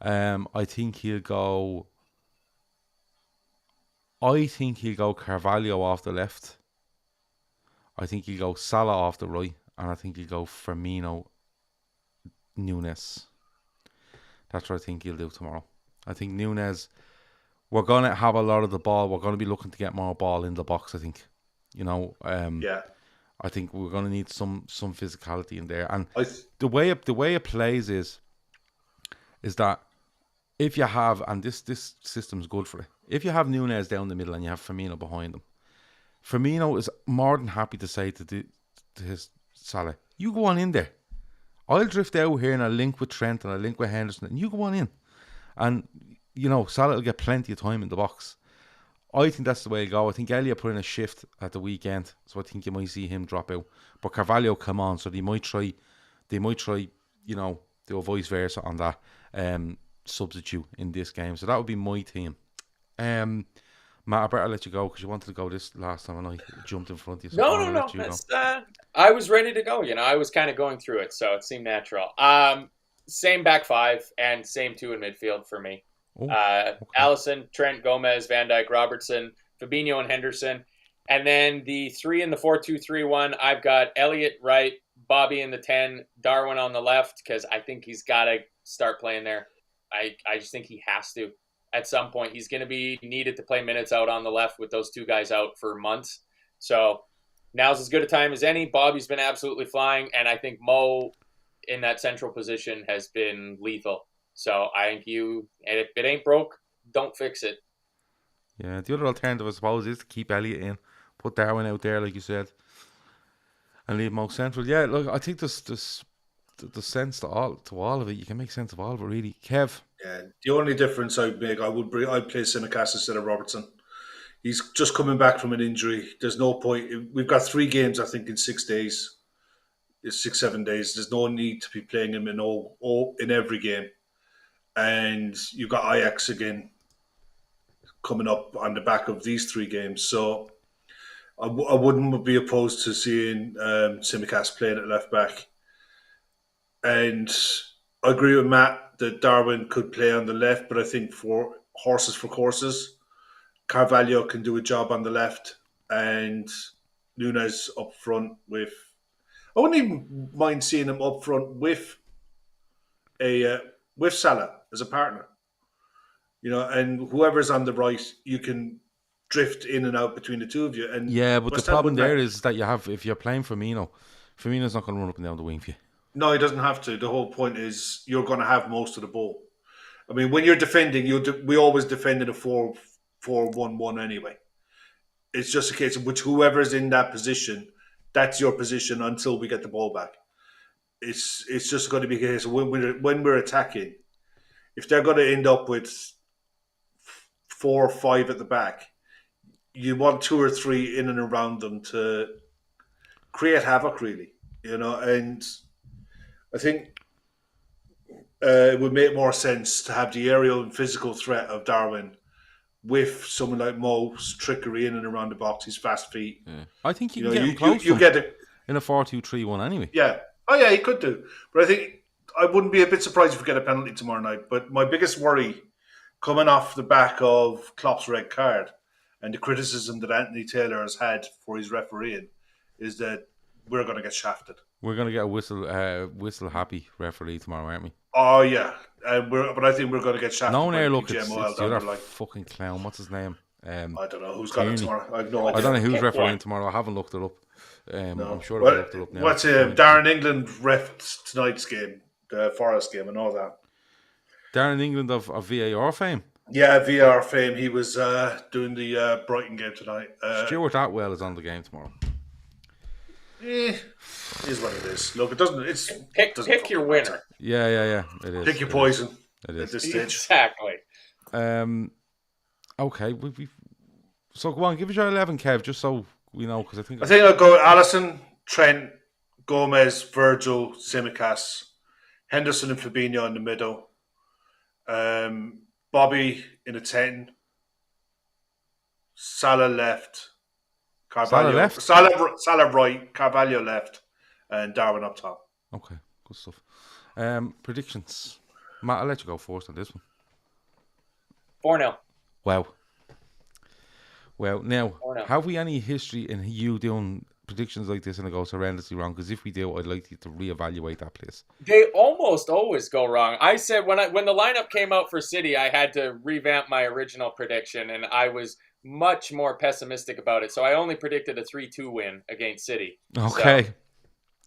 I think he'll go Carvalho off the left. I think he'll go Salah off the right. And I think he'll go Firmino, Nunes. That's what I think he'll do tomorrow. I think Nunes, we're going to have a lot of the ball. We're going to be looking to get more ball in the box, I think. I think we're going to need some physicality in there. And I the way it plays is that if you have, and this system's good for it, if you have Núñez down the middle and you have Firmino behind him, Firmino is more than happy to say to his Salah, you go on in there. I'll drift out here and I'll link with Trent and I'll link with Henderson and you go on in. And, Salah will get plenty of time in the box. I think that's the way to go. I think Elliott put in a shift at the weekend, so I think you might see him drop out. But Carvalho come on, so they might try, do a vice versa on that substitute in this game. So that would be my team. Matt, I better let you go because you wanted to go this last time and I jumped in front of you. So No. I was ready to go. I was kind of going through it, so it seemed natural. Same back five and same two in midfield for me. Okay. Alisson, Trent, Gomez, Van Dijk, Robertson, Fabinho, and Henderson. And then the 3 in the 4-2-3-1, I've got Elliott right, Bobby in the 10, Darwin on the left, because I think he's got to start playing there. I just think he has to. At some point, he's going to be needed to play minutes out on the left with those two guys out for months. So now's as good a time as any. Bobby's been absolutely flying, and I think Mo in that central position has been lethal. So I think if it ain't broke, don't fix it. Yeah, the other alternative, I suppose, is to keep Elliott in, put Darwin out there, like you said, and leave Mo central. Yeah, look, I think there's the sense to all of it. You can make sense of all of it, really. Kev? Yeah, the only difference I'd make, I'd play Tsimikas instead of Robertson. He's just coming back from an injury. There's no point. We've got 3 games, I think, in 6 days. It's 6-7 days. There's no need to be playing him in every game. And you've got Ajax again coming up on the back of these 3 games. So I wouldn't be opposed to seeing Tsimikas playing at left back. And I agree with Matt that Darwin could play on the left, but I think for horses for courses, Carvalho can do a job on the left and Núñez up front with... I wouldn't even mind seeing him up front with Salah as a partner. And whoever's on the right, you can drift in and out between the two of you. And yeah, but the problem there is that if you're playing Firmino's not going to run up and down the wing for you. No, he doesn't have to. The whole point is you're going to have most of the ball. I mean, when you're defending, we always defend in a 4-4-1-1 anyway. It's just a case of whoever's in that position, that's your position until we get the ball back. It's just going to be a case of when we're attacking, if they're going to end up with 4 or 5 at the back, you want 2 or 3 in and around them to create havoc, really. And I think it would make more sense to have the aerial and physical threat of Darwin with someone like Mo's trickery in and around the box, his fast feet. Yeah. I think you can get him close. You get it in a 4-2-3-1 anyway. Yeah. Oh yeah, he could do. But I think I wouldn't be a bit surprised if we get a penalty tomorrow night. But my biggest worry, coming off the back of Klopp's red card and the criticism that Anthony Taylor has had for his refereeing, is that we're going to get shafted. We're going to get a whistle happy referee tomorrow, aren't we? Oh yeah, but I think we're going to get shafted. No one look, it's the other fucking clown. What's his name? I don't know who's got it tomorrow. I have no idea. I don't know who's refereeing tomorrow. I haven't looked it up. No. I'm sure I've looked it up now. What's Darren England ref tonight's game, the Forest game, and all that? Darren England of VAR fame. Yeah, VAR fame. He was doing the Brighton game tonight. Stuart Atwell is on the game tomorrow. Is what it is. Look, it doesn't. Pick your winner. Yeah. It is. Pick your poison. It is at this stage. Exactly. Okay. So go on, give us your 11, Kev, just so we know, because I think I'll go Alisson, Trent, Gomez, Virgil, Tsimikas, Henderson and Fabinho in the middle, Bobby in a 10, Salah left, Carvalho Salah right, Carvalho left, and Darwin up top. Okay, good stuff. Predictions. Matt, I'll let you go first on this one. 4-0. Wow. Well, now, have we any history in you doing predictions like this and it goes horrendously wrong? Because if we do, I'd like you to reevaluate that, please. They almost always go wrong. I said when the lineup came out for City, I had to revamp my original prediction, and I was much more pessimistic about it. So I only predicted a 3-2 win against City. Okay. So,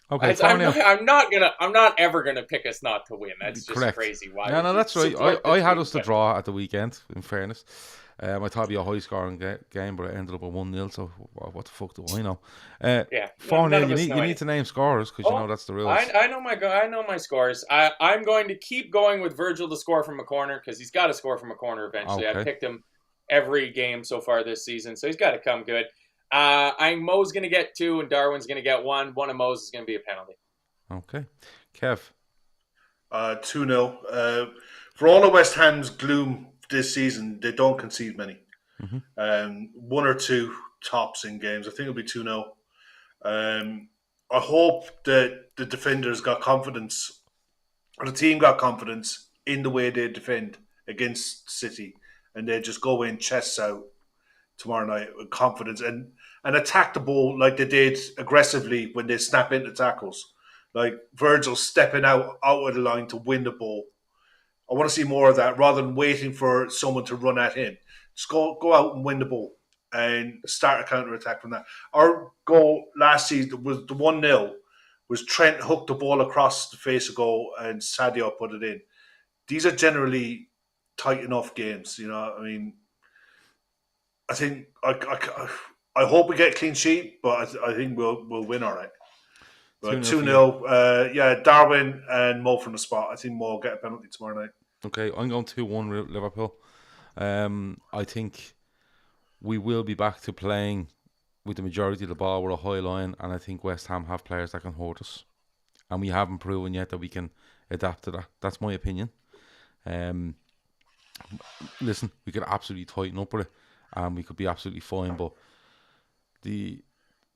Okay, I'm not ever gonna pick us not to win. That's just correct. crazy. Why? No, would that's you right. support the I had team us to better? draw at the weekend, in fairness. I thought it'd be a high scoring game, but it ended up at 1-0, so what the fuck do I know? Yeah, 4-0, none of you us need know you need anything. to name scorers, because you know that's the rules. I know my scores. I'm going to keep going with Virgil to score from a corner because he's got to score from a corner eventually. Okay. I picked him every game so far this season, so he's got to come good. I think Mo's going to get 2 and Darwin's going to get 1. One of Mo's is going to be a penalty. Okay. Kev. 2-0. For all of West Ham's gloom this season, they don't concede many. Mm-hmm. 1 or 2 tops in games. I think it'll be 2-0. I hope that the defenders got confidence, or the team got confidence in the way they defend against City, and they just go in chests out tomorrow night with confidence and attack the ball like they did aggressively when they snap into tackles. Like Virgil stepping out of the line to win the ball. I want to see more of that rather than waiting for someone to run at him. Just go out and win the ball and start a counter attack from that. Our goal last season was the 1-0 was Trent hooked the ball across the face of goal and Sadio put it in. These are generally tight enough games, you know. I mean, I think I hope we get a clean sheet, but I think we'll win all right. But 2-0, yeah, Darwin and Mo from the spot. I think Mo will get a penalty tomorrow night. Okay, I'm going 2-1 Liverpool. I think we will be back to playing with the majority of the ball with a high line, and I think West Ham have players that can hurt us. And we haven't proven yet that we can adapt to that. That's my opinion. Listen, we could absolutely tighten up with it, and we could be absolutely fine, but the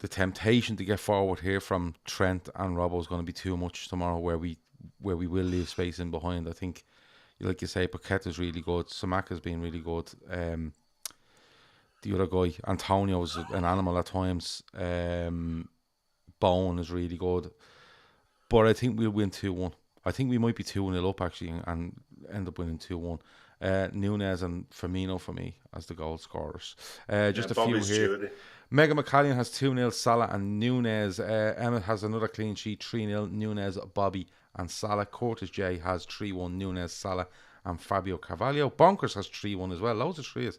temptation to get forward here from Trent and Robbo is going to be too much tomorrow, where we will leave space in behind. I think, like you say, Paqueta's really good. Samaka's been really good. The other guy, Antonio, is an animal at times. Bowen is really good. But I think we'll win 2-1. I think we might be 2-0 up, actually, and end up winning 2-1. Nunez and Firmino for me as the goal scorers. Just a few here. Stewart. Mega McCallion has 2-0, Salah and Nunez. Emmett has another clean sheet, 3-0, Nunez, Bobby and Salah. Curtis J has 3-1, Nunez, Salah and Fabio Carvalho. Bonkers has 3-1 as well, loads of threes.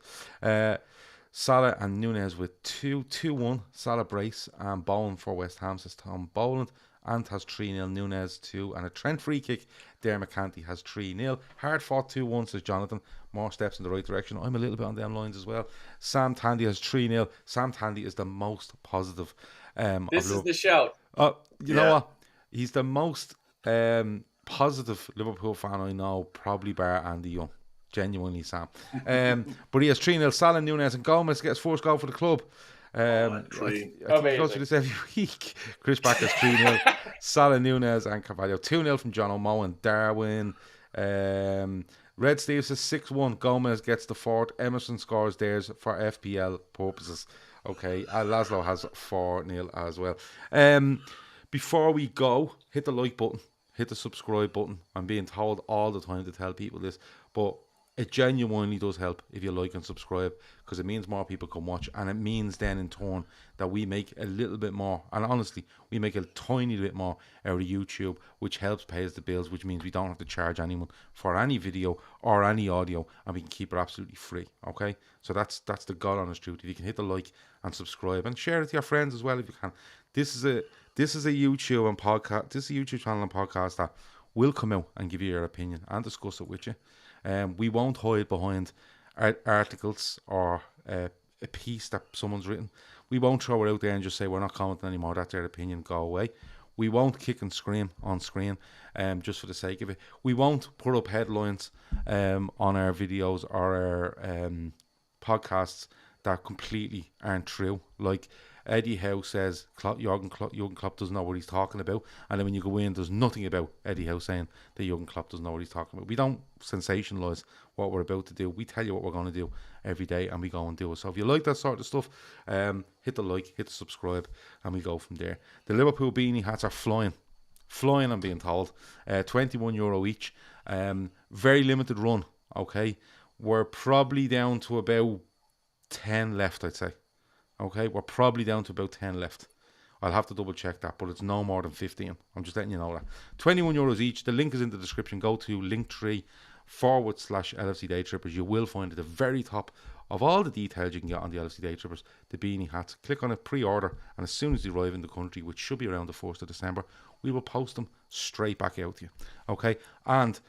Salah and Nunez with 2-1, Salah brace and Bowen for West Ham, says Tom Boland. Ant has 3-0, Nunez 2, and a Trent free kick. Dare McCanty has 3-0. Hard fought 2-1, says Jonathan. More steps in the right direction. I'm a little bit on them lines as well. Sam Tandy has 3-0. Sam Tandy is the most positive. This is the shout. You know what? He's the most positive Liverpool fan I know, probably bar Andy Young. Genuinely, Sam. But he has 3-0. Salah, Nunez, and Gomez gets first goal for the club. I think he goes through this every week. Chris Back has 3-0. Salah, Nunez and Carvalho. 2-0 from John O'Mo and Darwin. Red Steve says 6-1. Gomez gets the fourth. Emerson scores theirs for FPL purposes. Okay, Laszlo has 4-0 as well. Before we go, hit the like button, hit the subscribe button. I'm being told all the time to tell people this, but it genuinely does help if you like and subscribe, because it means more people can watch, and it means then in turn that we make a little bit more, and honestly we make a tiny bit more out of YouTube, which helps pay us the bills, which means we don't have to charge anyone for any video or any audio, and we can keep it absolutely free. Okay, so that's the God honest truth. If you can hit the like and subscribe and share it to your friends as well if you can. This is a YouTube and podcast. This is a YouTube channel and podcast that will come out and give you your opinion and discuss it with you. We won't hide behind articles or a piece that someone's written. We won't throw it out there and just say we're not commenting anymore, that's their opinion, go away. We won't kick and scream on screen just for the sake of it. We won't put up headlines on our videos or our podcasts that completely aren't true. Like Eddie Howe says Jurgen Klopp doesn't know what he's talking about, and then when you go in, there's nothing about Eddie Howe saying that Jurgen Klopp doesn't know what he's talking about. We don't sensationalise what we're about to do. We tell you what we're going to do every day, and we go and do it. So if you like that sort of stuff, hit the like, hit the subscribe, and we go from there. The Liverpool beanie hats are flying, I'm being told. €21 each. Very limited run. Okay, we're probably down to about 10 left, I'd say. Okay, we're probably down to about 10 left. I'll have to double check that, but it's no more than 15. I'm just letting you know that. €21 each. The link is in the description. Go to linktree/LFC Daytrippers. You will find at the very top of all the details you can get on the LFC Daytrippers, the beanie hats. Click on it, pre-order, and as soon as they arrive in the country, which should be around the 1st of December, we will post them straight back out to you. Okay? And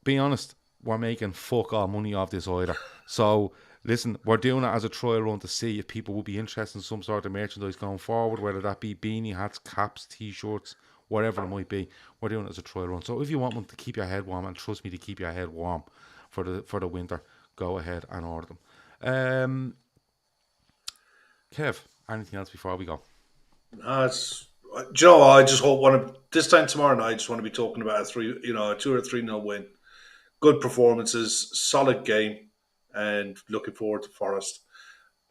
be honest, we're making fuck all money off this either. So listen, we're doing it as a trial run to see if people will be interested in some sort of merchandise going forward, whether that be beanie hats, caps, t-shirts, whatever it might be. We're doing it as a trial run. So if you want one to keep your head warm, and trust me, to keep your head warm for the winter, go ahead and order them. Kev, anything else before we go? Do you know what? I just hope this time tomorrow night, I just want to be talking about a 2 or 3-0 win. Good performances, solid game, and looking forward to Forest.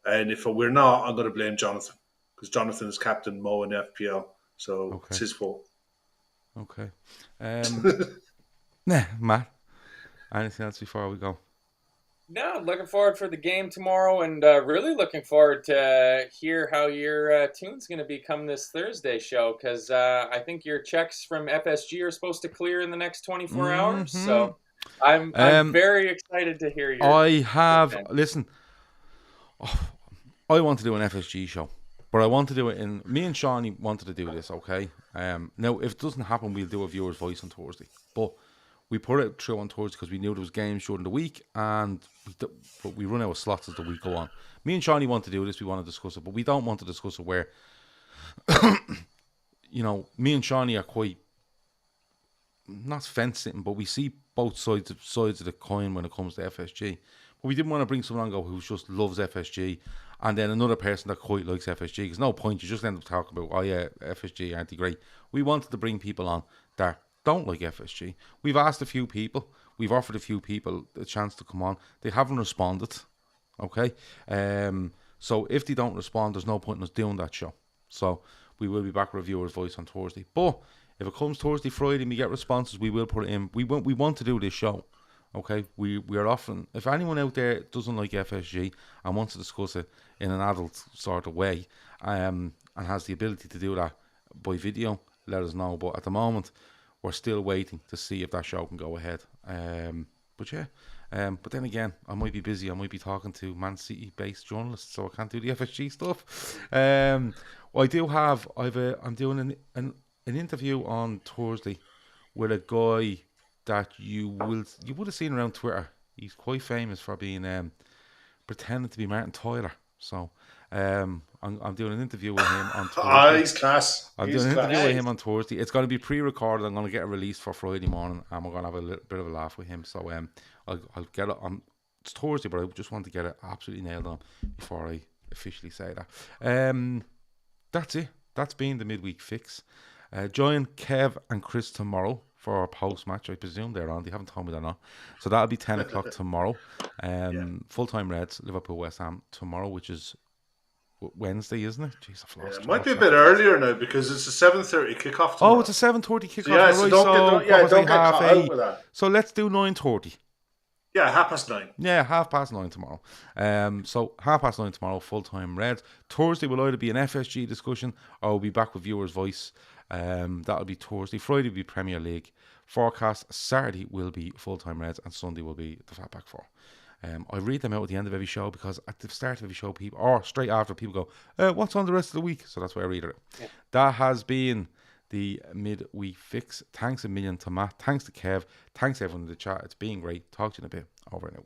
And if we're not, I'm going to blame Jonathan, because Jonathan is captain Mo in FPL, so It's his fault. Okay. Matt, anything else before we go? No, looking forward for the game tomorrow, and really looking forward to hear how your tune's going to be come this Thursday show, because I think your checks from FSG are supposed to clear in the next 24 hours. So I'm very excited to hear your. Listen, I want to do an FSG show, but I want to do it in. Me and Shawnee wanted to do this, okay? Now, if it doesn't happen, we'll do a viewer's voice on Thursday, but we put it through on Thursday because we knew there was games during the week, and but we run out of slots as the week go on. Me and Shawnee want to do this. We want to discuss it, but we don't want to discuss it where, me and Shawnee are quite not fence sitting, but we see both sides of the coin when it comes to FSG. But we didn't want to bring someone on who just loves FSG, and then another person that quite likes FSG. Because no point, you just end up talking about, FSG aren't they great? We wanted to bring people on that don't like FSG. We've asked a few people. We've offered a few people a chance to come on. They haven't responded. Okay? So if they don't respond, there's no point in us doing that show. So we will be back with Reviewer's Voice on Thursday. But if it comes Thursday, Friday, and we get responses, we will put it in. We want to do this show. Okay? We are offering, if anyone out there doesn't like FSG and wants to discuss it in an adult sort of way, and has the ability to do that by video, let us know. But at the moment, we're still waiting to see if that show can go ahead. But then again, I might be busy. I might be talking to Man City-based journalists, so I can't do the FSG stuff. I'm doing an interview on Thursday with a guy that you would have seen around Twitter. He's quite famous for being pretending to be Martin Tyler. So I'm doing an interview with him on Thursday. He's class. I'm doing an interview with him on Thursday. It's going to be pre-recorded. I'm going to get it released for Friday morning, and we're going to have a little bit of a laugh with him. So I'll get it on. It's Thursday, but I just want to get it absolutely nailed on before I officially say that. That's it. That's been the midweek fix. Join Kev and Chris tomorrow for our post-match. I presume they're on. They haven't told me they're not. So that'll be 10 o'clock tomorrow. Full-time Reds, Liverpool, West Ham tomorrow, which is Wednesday, isn't it? Jeez, I've lost. It might be a bit earlier now because it's a 7:30 kickoff tomorrow. Oh, it's a 7:30 kickoff. So don't get caught out with that. So let's do 9:30. Yeah, 9:30. Yeah, 9:30 tomorrow. So 9:30 tomorrow, full-time Reds. Thursday will either be an FSG discussion or we'll be back with Viewer's Voice. That'll be Thursday. Friday will be Premier League forecast. Saturday will be full-time Reds, and Sunday will be the Fatback 4. I read them out at the end of every show because at the start of every show, people, or straight after, people go, "What's on the rest of the week?" So that's why I read it. Yeah. That has been the midweek fix. Thanks a million to Matt. Thanks to Kev. Thanks everyone in the chat. It's been great. Talk to you in a bit. Over and out.